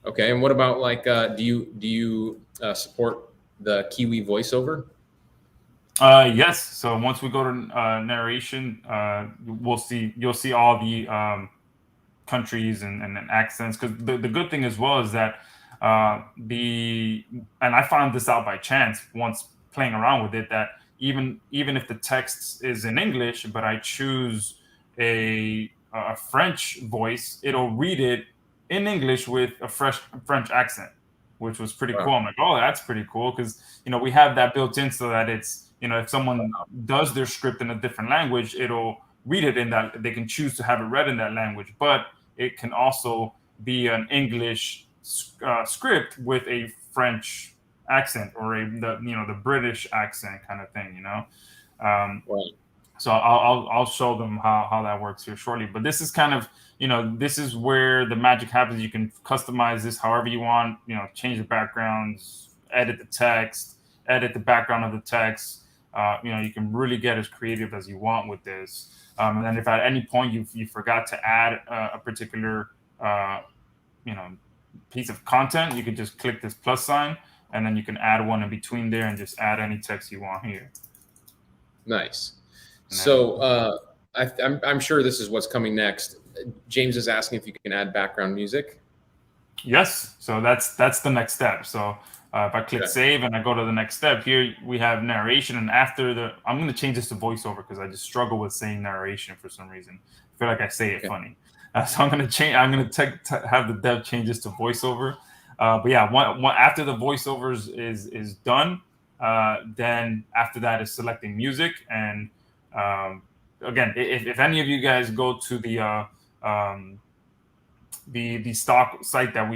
Okay, and what about like do you support the Kiwi voiceover? Yes. So once we go to narration, you'll see all the countries and accents. Because the good thing as well is that and I found this out by chance once playing around with it, that even if the text is in English, but I choose a French voice, it'll read it in English with a French accent, which was pretty cool. I'm like, oh, that's pretty cool, because we have that built in so that it's if someone does their script in a different language, it'll read it in that. They can choose to have it read in that language, but it can also be an English script with a French accent or the British accent kind of thing, So I'll show them how that works here shortly. But this is kind of, this is where the magic happens. You can customize this however you want, change the backgrounds, edit the text, edit the background of the text. You can really get as creative as you want with this. And then if at any point you forgot to add a particular, piece of content, you can just click this plus sign and then you can add one in between there and just add any text you want here. Nice. So I'm sure this is what's coming next. James is asking if you can add background music. Yes. So that's the next step. So if I click save and I go to the next step, here we have narration, and after I'm going to change this to voiceover because I just struggle with saying narration for some reason. I feel like I say it funny. So I'm going to change. I'm going to have the dev change this to voiceover. But yeah, after the voiceovers is done, then after that is selecting music. And again, if any of you guys go to the stock site that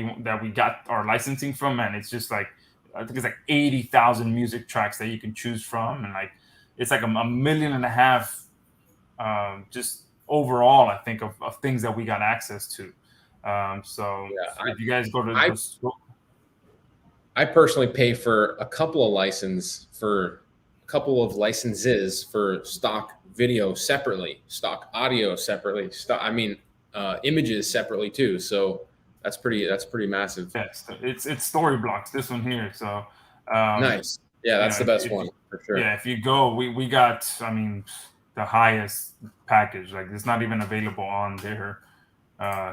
we got our licensing from, and it's just like, I think it's like 80,000 music tracks that you can choose from, and like it's like a million and a half just overall, I think, of things that we got access to. So if you guys go to I personally pay for a couple of licenses for stock video separately, stock audio separately, images separately too. So that's pretty massive. Yes, it's story blocks. This one here. So nice. Yeah, that's the best one for sure. Yeah, if you go, we got, I mean, the highest package. Like it's not even available on their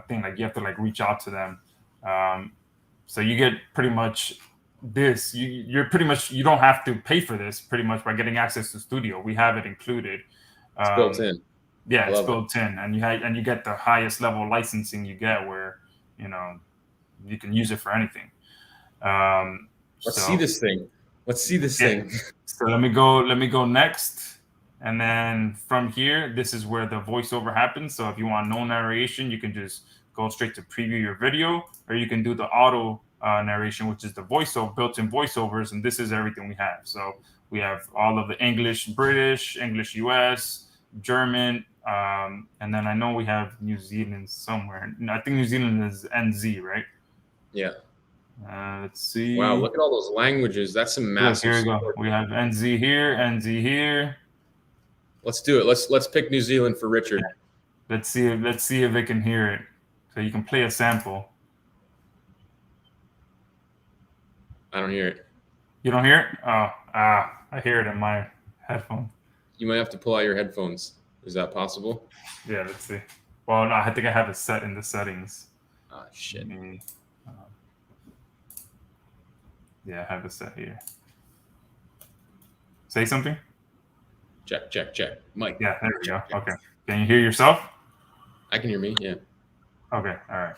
thing. Like you have to like reach out to them. So you get pretty much this. You don't have to pay for this pretty much by getting access to Studio. We have it included. It's built in. Yeah, it's built in, and you get the highest level licensing you get, where you can use it for anything. Let's see this thing. So let me go next, and then from here, this is where the voiceover happens. So if you want no narration, you can just go straight to preview your video, or you can do the auto narration, which is the built-in voiceovers, and this is everything we have. So we have all of the English, British, English, US, German, and then I know we have New Zealand somewhere. I think New Zealand is NZ, right? Yeah. Let's see. Wow, look at all those languages. That's some massive. Here we go. We have NZ here, NZ here. Let's do it. Let's pick New Zealand for Richard. Let's see if they can hear it. So you can play a sample. I don't hear it. You don't hear it? Oh, I hear it in my headphone. You might have to pull out your headphones. Is that possible? Yeah, let's see. Well, no, I think I have it set in the settings. Ah, shit. Yeah, I have it set here. Say something. Check. Mike. Yeah, there we go. Okay. Can you hear yourself? I can hear me, yeah. Okay, all right.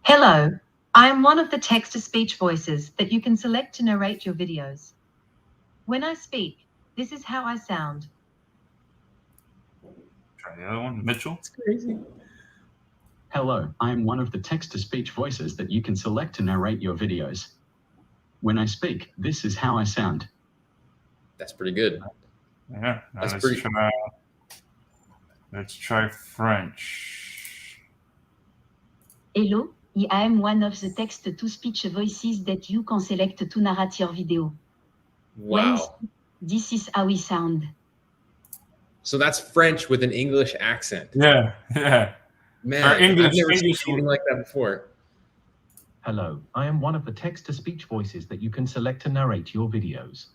Hello, I am one of the text-to-speech voices that you can select to narrate your videos. When I speak, this is how I sound. Try the other one, Mitchell. It's crazy. Hello, I am one of the text-to-speech voices that you can select to narrate your videos. When I speak, this is how I sound. That's pretty good. Yeah, let's try French. Hello, I am one of the text-to-speech voices that you can select to narrate your video. When I Wow. speak, this is how we sound. So that's French with an English accent. Yeah. Man, Or English, I've never English seen anything like that before. Hello, I am one of the text-to-speech voices that you can select to narrate your videos.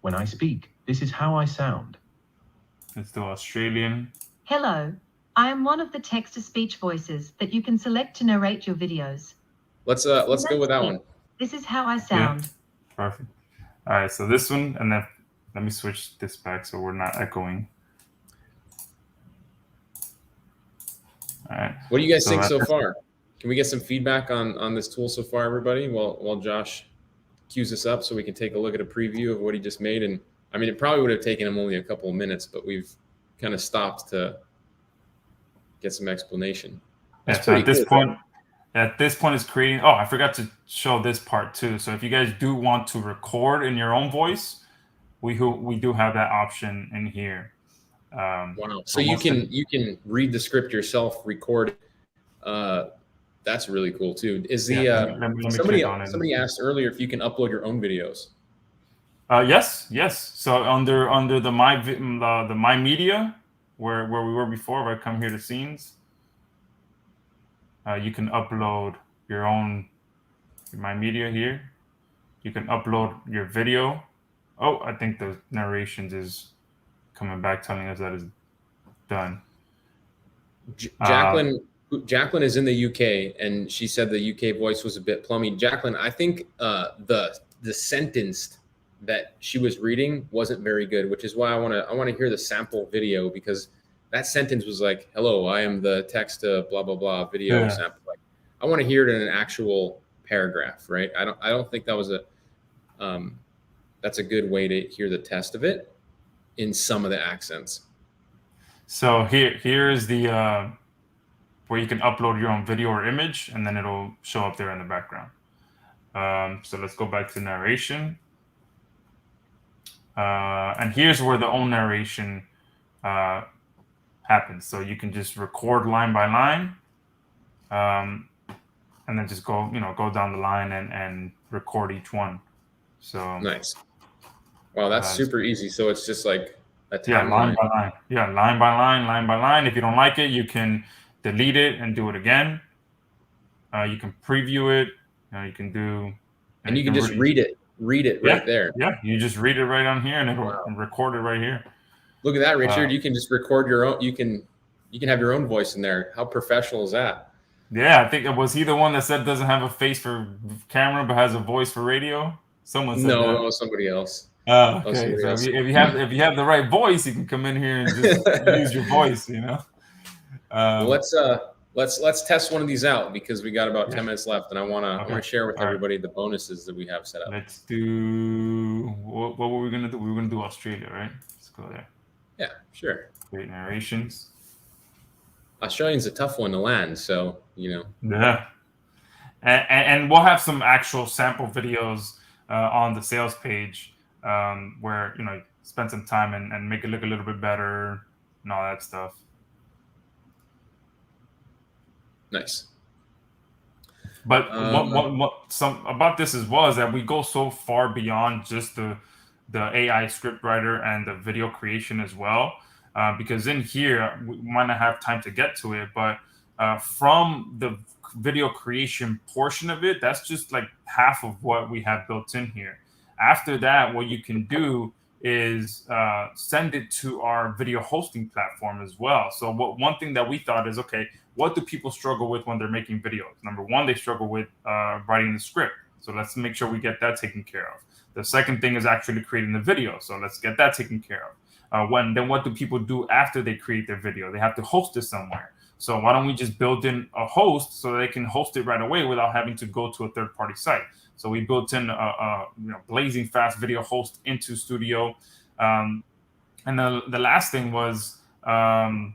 When I speak, this is how I sound. Let's do Australian. Hello, I am one of the text-to-speech voices that you can select to narrate your videos. Let's go with that one. This is how I sound. Perfect. All right, so this one, and then let me switch this back so we're not echoing. All right. What do you guys think so far? Can we get some feedback on this tool so far, everybody? While Josh cues us up so we can take a look at a preview of what he just made. And I mean, it probably would have taken him only a couple of minutes, but we've kind of stopped to get some explanation. Yeah, so at this point is creating. Oh, I forgot to show this part too. So if you guys do want to record in your own voice, we do have that option in here. Wow! So you can read the script yourself, record. That's really cool too. Is the let me somebody asked earlier if you can upload your own videos? Yes. So under the my media where we were before, if I come here to scenes, you can upload your own my media here. you can upload your video. Oh, I think the narrations is coming back telling us that it's done. Jacqueline is in the UK, and she said the UK voice was a bit plummy. Jacqueline, I think the sentence that she was reading wasn't very good, which is why I want to hear the sample video, because that sentence was like, "Hello, I am the text to blah blah blah video Yeah. sample." Like, I want to hear it in an actual paragraph, right? I don't think that was that's a good way to hear the test of it in some of the accents. So here's the where you can upload your own video or image, and then it'll show up there in the background. So let's go back to narration. And here's where the own narration happens. So you can just record line by line, and then just go down the line and record each one. So nice. Wow, that's super easy. So it's just like a line by line. Yeah, line by line. If you don't like it, you can delete it and do it again. You can preview it. You can do, and you can just read it right there. Yeah, you just read it right on here, and it'll record it right here. Look at that, Richard. You can just record your own. You can have your own voice in there. How professional is that? Yeah, I think it was he the one that said doesn't have a face for camera but has a voice for radio. Someone said that. No, somebody else. Oh, okay. So if you have the right voice, you can come in here and just use your voice. Let's test one of these out, because we got about 10 minutes left, and I want to share with everybody the bonuses that we have set up. Let's do what were we gonna do? We were gonna do Australia, right? Let's go there. Yeah, sure. Great narrations. Australian's a tough one to land, so Yeah, and we'll have some actual sample videos on the sales page where spend some time and make it look a little bit better and all that stuff. Nice. But what some about this as well is that we go so far beyond just the AI script writer and the video creation as well, because in here we might not have time to get to it, but from the video creation portion of it, that's just like half of what we have built in here. After that, what you can do is send it to our video hosting platform as well. So one thing that we thought is, okay, what do people struggle with when they're making videos? Number one, they struggle with writing the script. So let's make sure we get that taken care of. The second thing is actually creating the video. So let's get that taken care of. Then what do people do after they create their video? They have to host it somewhere. So why don't we just build in a host so they can host it right away without having to go to a third-party site? So we built in a blazing fast video host into Studio. And the last thing was what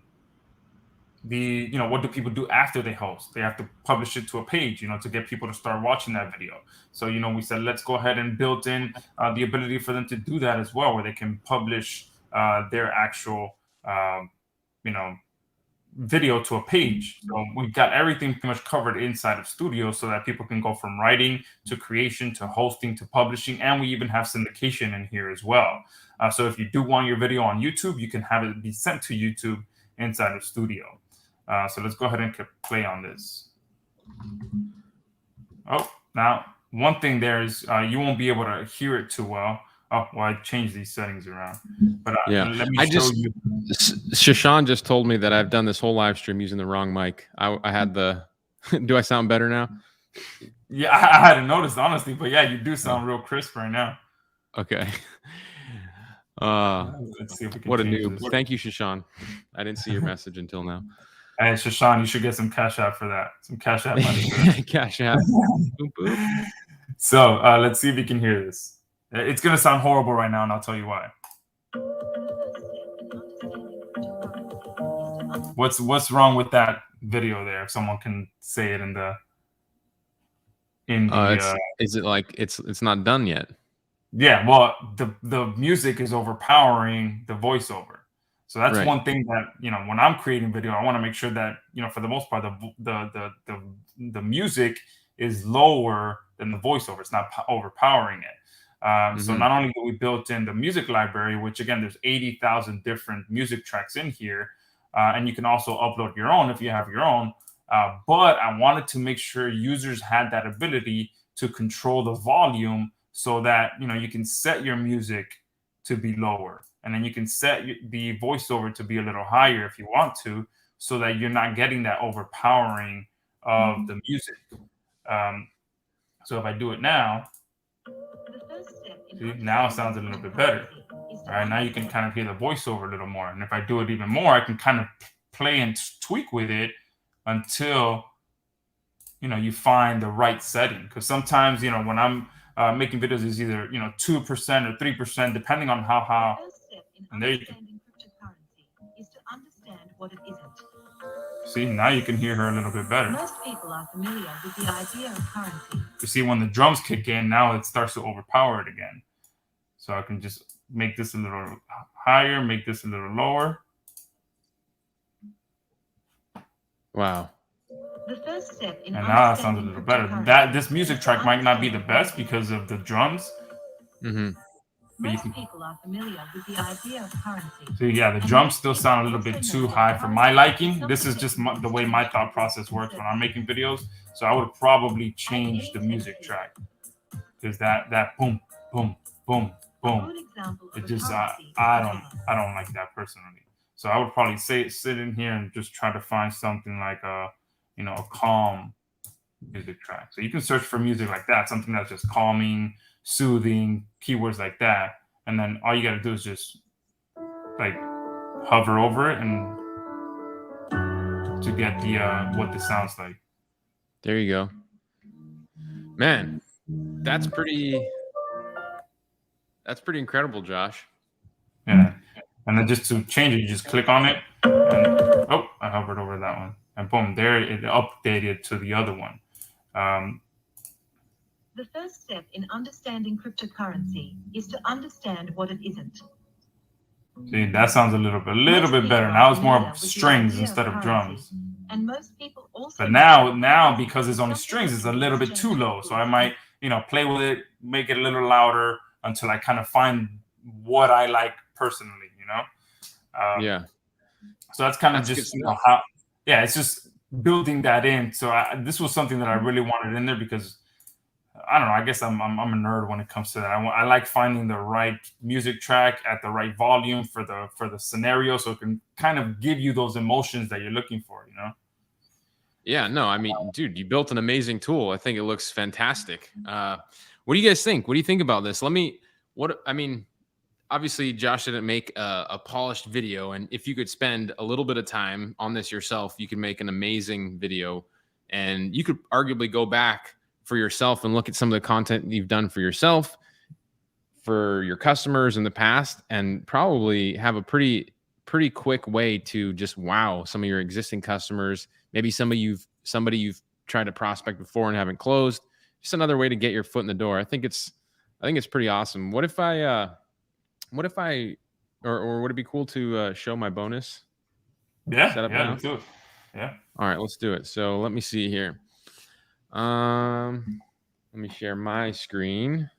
do people do after they host? They have to publish it to a page, to get people to start watching that video. So, we said, let's go ahead and build in the ability for them to do that as well, where they can publish their actual, video to a page. So we've got everything pretty much covered inside of Studio so that people can go from writing to creation to hosting to publishing. And we even have syndication in here as well. So if you do want your video on YouTube, you can have it be sent to YouTube inside of Studio. So let's go ahead and play on this. Oh, now one thing there is you won't be able to hear it too well. Oh, well, I changed these settings around. But let me show you. Shashan just told me that I've done this whole live stream using the wrong mic. I had the. Do I sound better now? Yeah, I hadn't noticed, honestly. But yeah, you do sound real crisp right now. Okay. Let's see if we can. What a noob. This. Thank you, Shashan. I didn't see your message until now. Hey, Shashan, you should get some Cash App for that. Some Cash App money. Cash App. Boop, boop. So let's see if you can hear this. It's going to sound horrible right now, and I'll tell you why. What's wrong with that video there? If someone can say it in the is it like it's not done yet? Yeah, well, the music is overpowering the voiceover. So that's right. One thing that, when I'm creating video, I want to make sure that, for the most part, the music is lower than the voiceover. It's not overpowering it. So not only do we built in the music library, which again, there's 80,000 different music tracks in here, and you can also upload your own if you have your own. But I wanted to make sure users had that ability to control the volume so that you can set your music to be lower, and then you can set the voiceover to be a little higher if you want to, so that you're not getting that overpowering of the music. So if I do it now, see, now it sounds a little bit better. All right, now you can kind of hear the voiceover a little more. And if I do it even more, I can kind of play and tweak with it until you find the right setting. Because sometimes when I'm making videos, is either 2% or 3%, depending on how. And there you go. See, now you can hear her a little bit better. Most people are familiar with the idea of currency. You see, when the drums kick in, now it starts to overpower it again. So I can just make this a little higher, make this a little lower. Wow. The first step in and now it sounds a little better. This music track might not be the best because of the drums. Mm-hmm. Most people are familiar with the idea of currency. So yeah, the drums still sound a little bit too high for my liking. This is just the way my thought process works when I'm making videos. So I would probably change the music track, because that boom, boom, boom, boom. It just I don't like that personally. So I would probably sit in here and just try to find something like a calm music track. So you can search for music like that, something that's just calming, soothing, keywords like that, and then all you got to do is just like hover over it and to get the what this sounds like. There you go, man. That's pretty incredible, Josh. Yeah, and then just to change it, you just click on it, and I hovered over that one, and boom, there it updated to the other one. The first step in understanding cryptocurrency is to understand what it isn't. See, that sounds a little bit better. Now it's more of strings instead of drums. And most people also. But now because it's only strings, it's a little bit too low. So I might, play with it, make it a little louder until I kind of find what I like personally, Yeah. So that's kind of just how. Yeah, it's just building that in. So this was something that I really wanted in there because. I don't know. I guess I'm a nerd when it comes to that. I like finding the right music track at the right volume for the scenario, so it can kind of give you those emotions that you're looking for. Yeah. No. I mean, dude, you built an amazing tool. I think it looks fantastic. What do you guys think? What do you think about this? Obviously, Josh didn't make a polished video, and if you could spend a little bit of time on this yourself, you could make an amazing video, and you could arguably go back for yourself and look at some of the content you've done for yourself, for your customers in the past, and probably have a pretty quick way to just wow some of your existing customers. Maybe somebody you've tried to prospect before and haven't closed. Just another way to get your foot in the door. I think it's pretty awesome. What if I would it be cool to show my bonus? Yeah, setup now? Let's do it. Yeah. All right, let's do it. So let me see here. Let me share my screen.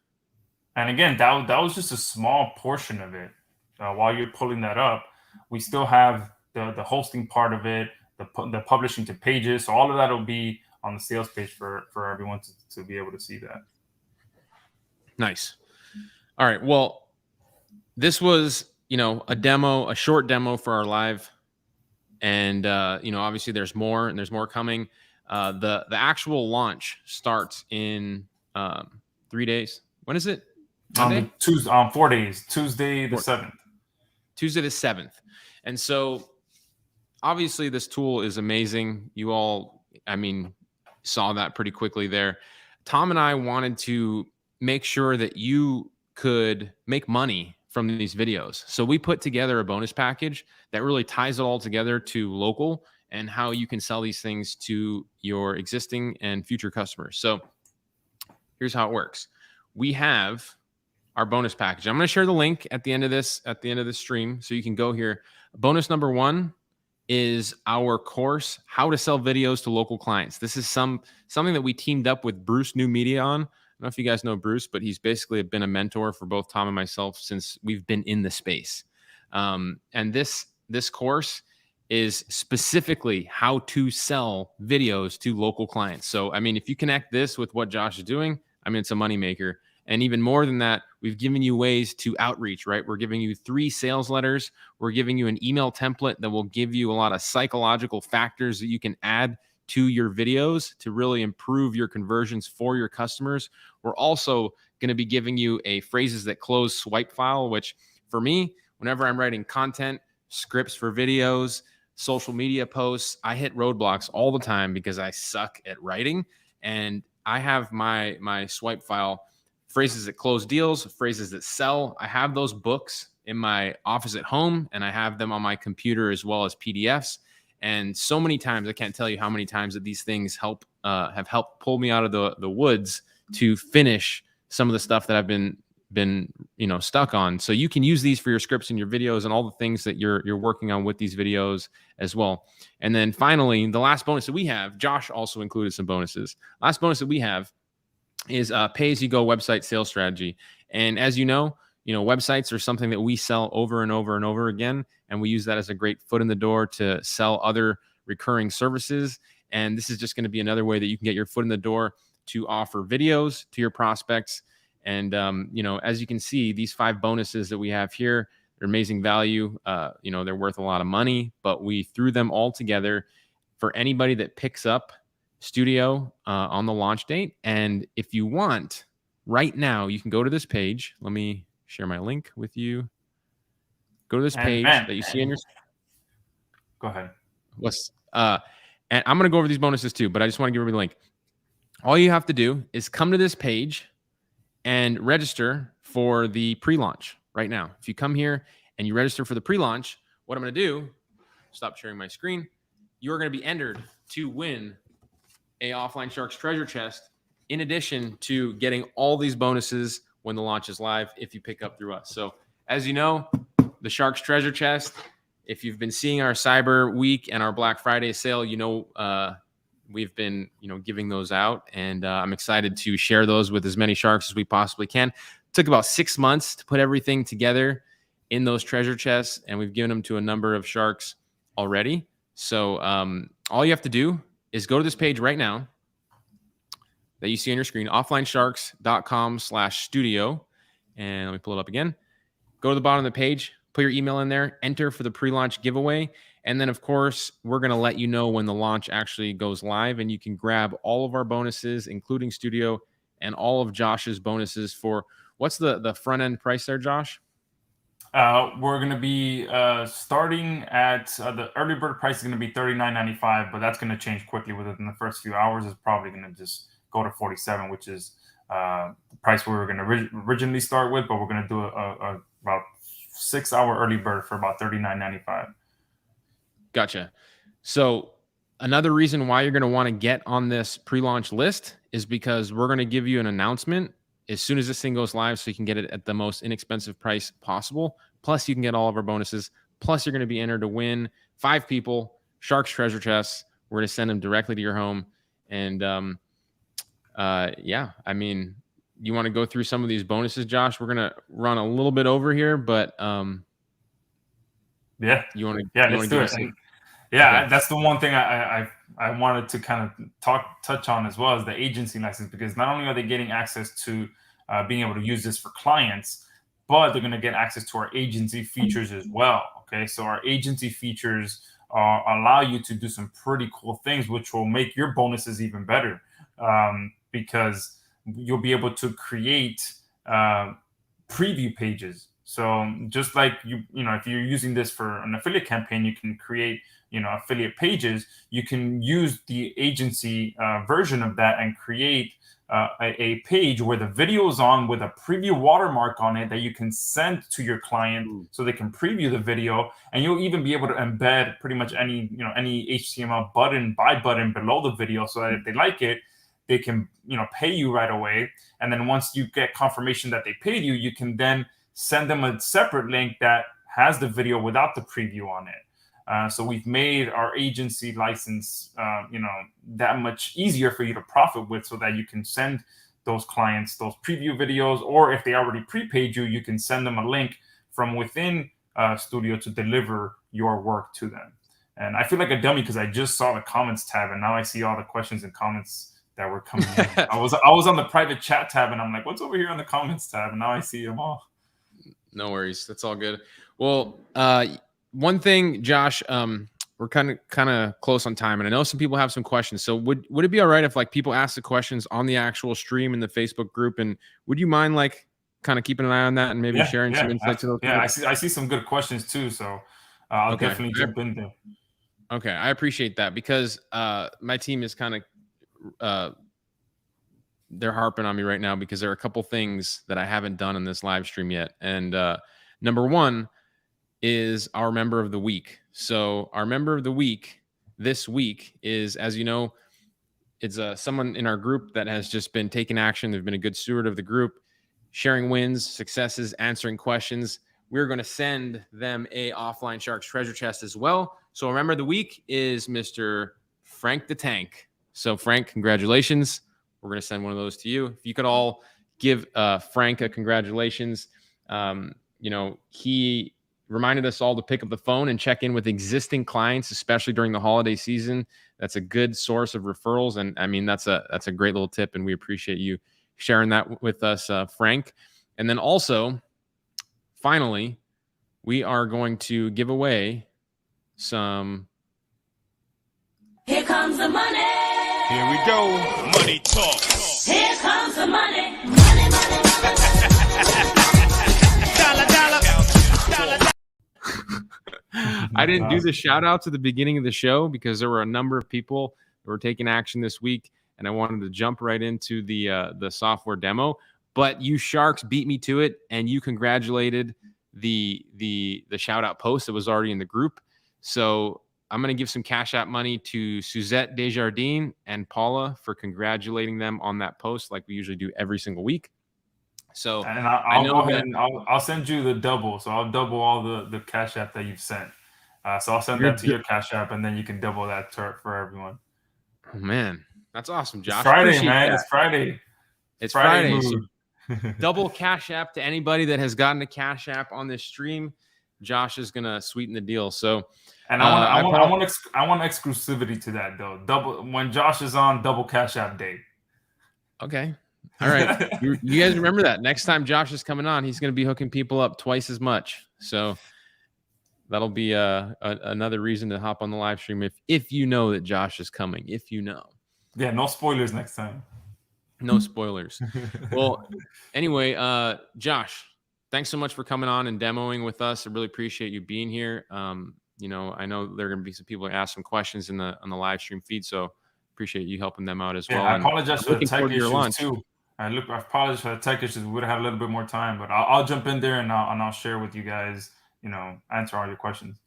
And again, that was just a small portion of it. While you're pulling that up, we still have the hosting part of it, the publishing to pages. So all of that will be on the sales page for everyone to be able to see that. Nice. All right. Well, this was, a short demo for our live. And, obviously there's more and there's more coming. The actual launch starts in 3 days. When is it? Monday? On 4 days. Tuesday the 7th. Tuesday the 7th. And so obviously this tool is amazing. You all, saw that pretty quickly there. Tom and I wanted to make sure that you could make money from these videos. So we put together a bonus package that really ties it all together to local and how you can sell these things to your existing and future customers. So here's how it works. We have our bonus package. I'm going to share the link at the end of this stream, so you can go here. Bonus number 1 is our course, How to Sell Videos to Local Clients. This is something that we teamed up with Bruce New Media on. I don't know if you guys know Bruce, but he's basically been a mentor for both Tom and myself since we've been in the space. And this course is specifically how to sell videos to local clients. So, if you connect this with what Josh is doing, it's a moneymaker. And even more than that, we've given you ways to outreach, right? We're giving you 3 sales letters. We're giving you an email template that will give you a lot of psychological factors that you can add to your videos to really improve your conversions for your customers. We're also going to be giving you a phrases that close swipe file, which for me, whenever I'm writing content, scripts for videos, social media posts, I hit roadblocks all the time because I suck at writing. And I have my swipe file, phrases that close deals, phrases that sell. I have those books in my office at home, and I have them on my computer as well as PDFs. And so many times, I can't tell you how many times that these things have helped pull me out of the woods to finish some of the stuff that I've been stuck on. So you can use these for your scripts and your videos and all the things that you're working on with these videos as well. And then finally, the last bonus that we have, Josh also included some bonuses. Last bonus that we have is pay-as-you-go website sales strategy. And as you know, websites are something that we sell over and over and over again, and we use that as a great foot in the door to sell other recurring services. And this is just going to be another way that you can get your foot in the door to offer videos to your prospects. And as you can see, these 5 bonuses that we have here, they're amazing value. They're worth a lot of money, but we threw them all together for anybody that picks up Studio on the launch date. And if you want, right now, you can go to this page. Let me share my link with you. Go to this page that you see on your. Go ahead. And I'm going to go over these bonuses too, but I just want to give everybody the link. All you have to do is come to this page and register for the pre-launch right now. If you come here and you register for the pre-launch, what I'm going to do, stop sharing my screen, you're going to be entered to win a Offline Sharks treasure chest, in addition to getting all these bonuses when the launch is live if you pick up through us. So as you know, the Sharks treasure chest, if you've been seeing our Cyber Week and our Black Friday sale, we've been giving those out, and I'm excited to share those with as many Sharks as we possibly can. It took about 6 months to put everything together in those treasure chests, and we've given them to a number of Sharks already. So all you have to do is go to this page right now that you see on your screen, offlinesharks.com/studio. And let me pull it up again. Go to the bottom of the page, put your email in there, enter for the pre-launch giveaway. And then, of course, we're going to let you know when the launch actually goes live. And you can grab all of our bonuses, including Studio, and all of Josh's bonuses for what's the front-end price there, Josh? We're going to be starting at the early bird price is going to be $39.95, but that's going to change quickly within the first few hours. It's probably going to just go to $47, which is the price we were going to originally start with, but we're going to do a about 6-hour early bird for about $39.95. Gotcha. So another reason why you're going to want to get on this pre-launch list is because we're going to give you an announcement as soon as this thing goes live, so you can get it at the most inexpensive price possible. Plus, you can get all of our bonuses. Plus, you're going to be entered to win 5 people, Sharks treasure chests. We're going to send them directly to your home. And you want to go through some of these bonuses, Josh? We're going to run a little bit over here, but yeah, you want to? Yeah, let's do it. Okay. That's the one thing I wanted to kind of touch on as well as the agency license, because not only are they getting access to being able to use this for clients, but they're going to get access to our agency features as well. Okay, so our agency features allow you to do some pretty cool things, which will make your bonuses even better, because you'll be able to create preview pages. So just like if you're using this for an affiliate campaign, you can create affiliate pages. You can use the agency version of that and create a page where the video is on with a preview watermark on it that you can send to your client so they can preview the video. And you'll even be able to embed pretty much any HTML buy button below the video, so that if they like it, they can pay you right away. And then once you get confirmation that they paid you, you can then send them a separate link that has the video without the preview on it. So we've made our agency license, that much easier for you to profit with, so that you can send those clients those preview videos, or if they already prepaid you, you can send them a link from within Studio to deliver your work to them. And I feel like a dummy because I just saw the comments tab, and now I see all the questions and comments that were coming in. I was on the private chat tab, and I'm like, what's over here on the comments tab? And now I see them all. No worries. That's all good. Well, one thing, Josh, we're kind of close on time, and I know some people have some questions. So would it be all right if like people ask the questions on the actual stream in the Facebook group? And would you mind like kind of keeping an eye on that and maybe sharing some insights to those? Yeah, I see some good questions too. So I'll definitely jump in there. Okay, I appreciate that because my team is kind of they're harping on me right now because there are a couple things that I haven't done in this live stream yet. And number one is our member of the week. So our member of the week this week is, as you know, it's someone in our group that has just been taking action. They've been a good steward of the group, sharing wins, successes, answering questions. We're going to send them a Offline Sharks treasure chest as well. So our member of the week is Mr. Frank the Tank. So Frank, congratulations. We're going to send one of those to you. If you could all give Frank a congratulations. He reminded us all to pick up the phone and check in with existing clients, especially during the holiday season. That's a good source of referrals. And I mean, that's a great little tip. And we appreciate you sharing that with us, Frank. And then also, finally, we are going to give away some. Here comes the money. Here we go. Money talk. Here comes the money. Money, money, money. Dollar, dollar. Dollar, dollar. I didn't do the shout outs at the beginning of the show because there were a number of people that were taking action this week, and I wanted to jump right into the software demo. But you Sharks beat me to it, and you congratulated the shout out post that was already in the group. So I'm going to give some Cash App money to Suzette Desjardins and Paula for congratulating them on that post, like we usually do every single week. So and I'll go ahead and I'll send you the double. So I'll double all the Cash App that you've sent. So I'll send that to your Cash App, and then you can double that for everyone. Oh man, that's awesome, Josh. It's Friday, Appreciate man. that. It's Friday. It's Friday. So double Cash App to anybody that has gotten a Cash App on this stream. Josh is gonna sweeten the deal. So, and I want exclusivity to that though. Double when Josh is on, double Cash App day. Okay. All right. you guys remember that. Next time Josh is coming on, he's going to be hooking people up twice as much. So that'll be another reason to hop on the live stream if you know that Josh is coming, if you know. Yeah, no spoilers next time. No spoilers. Well, anyway, Josh, thanks so much for coming on and demoing with us. I really appreciate you being here. I know there are going to be some people that ask some questions on the live stream feed, so appreciate you helping them out as well. I apologize for the tech issues too. I apologize for the tech issues. We would have a little bit more time, but I'll jump in there and I'll share with you guys. Answer all your questions.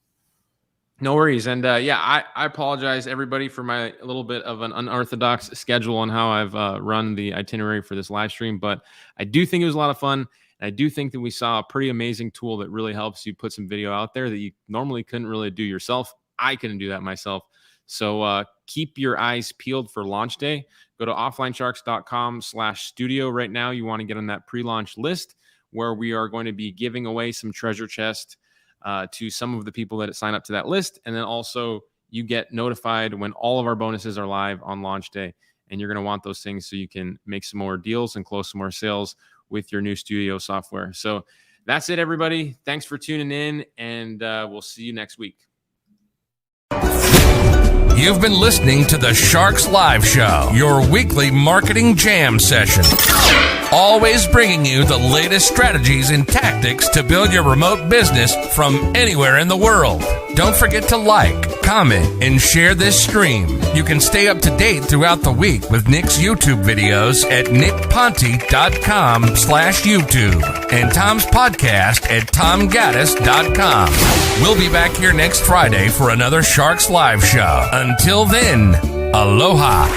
No worries. And I apologize everybody for my little bit of an unorthodox schedule on how I've run the itinerary for this live stream, but I do think it was a lot of fun. And I do think that we saw a pretty amazing tool that really helps you put some video out there that you normally couldn't really do yourself. I couldn't do that myself. So keep your eyes peeled for launch day. Go to offlinesharks.com/studio right now. You want to get on that pre-launch list where we are going to be giving away some treasure chest to some of the people that sign up to that list. And then also you get notified when all of our bonuses are live on launch day. And you're going to want those things so you can make some more deals and close some more sales with your new studio software. So that's it, everybody. Thanks for tuning in, and we'll see you next week. You've been listening to the Sharks Live Show, your weekly marketing jam session. Always bringing you the latest strategies and tactics to build your remote business from anywhere in the world. Don't forget to like, comment, and share this stream. You can stay up to date throughout the week with Nick's YouTube videos at nickponte.com/YouTube and Tom's podcast at tomgaddis.com. We'll be back here next Friday for another Sharks Live Show. Until then, aloha.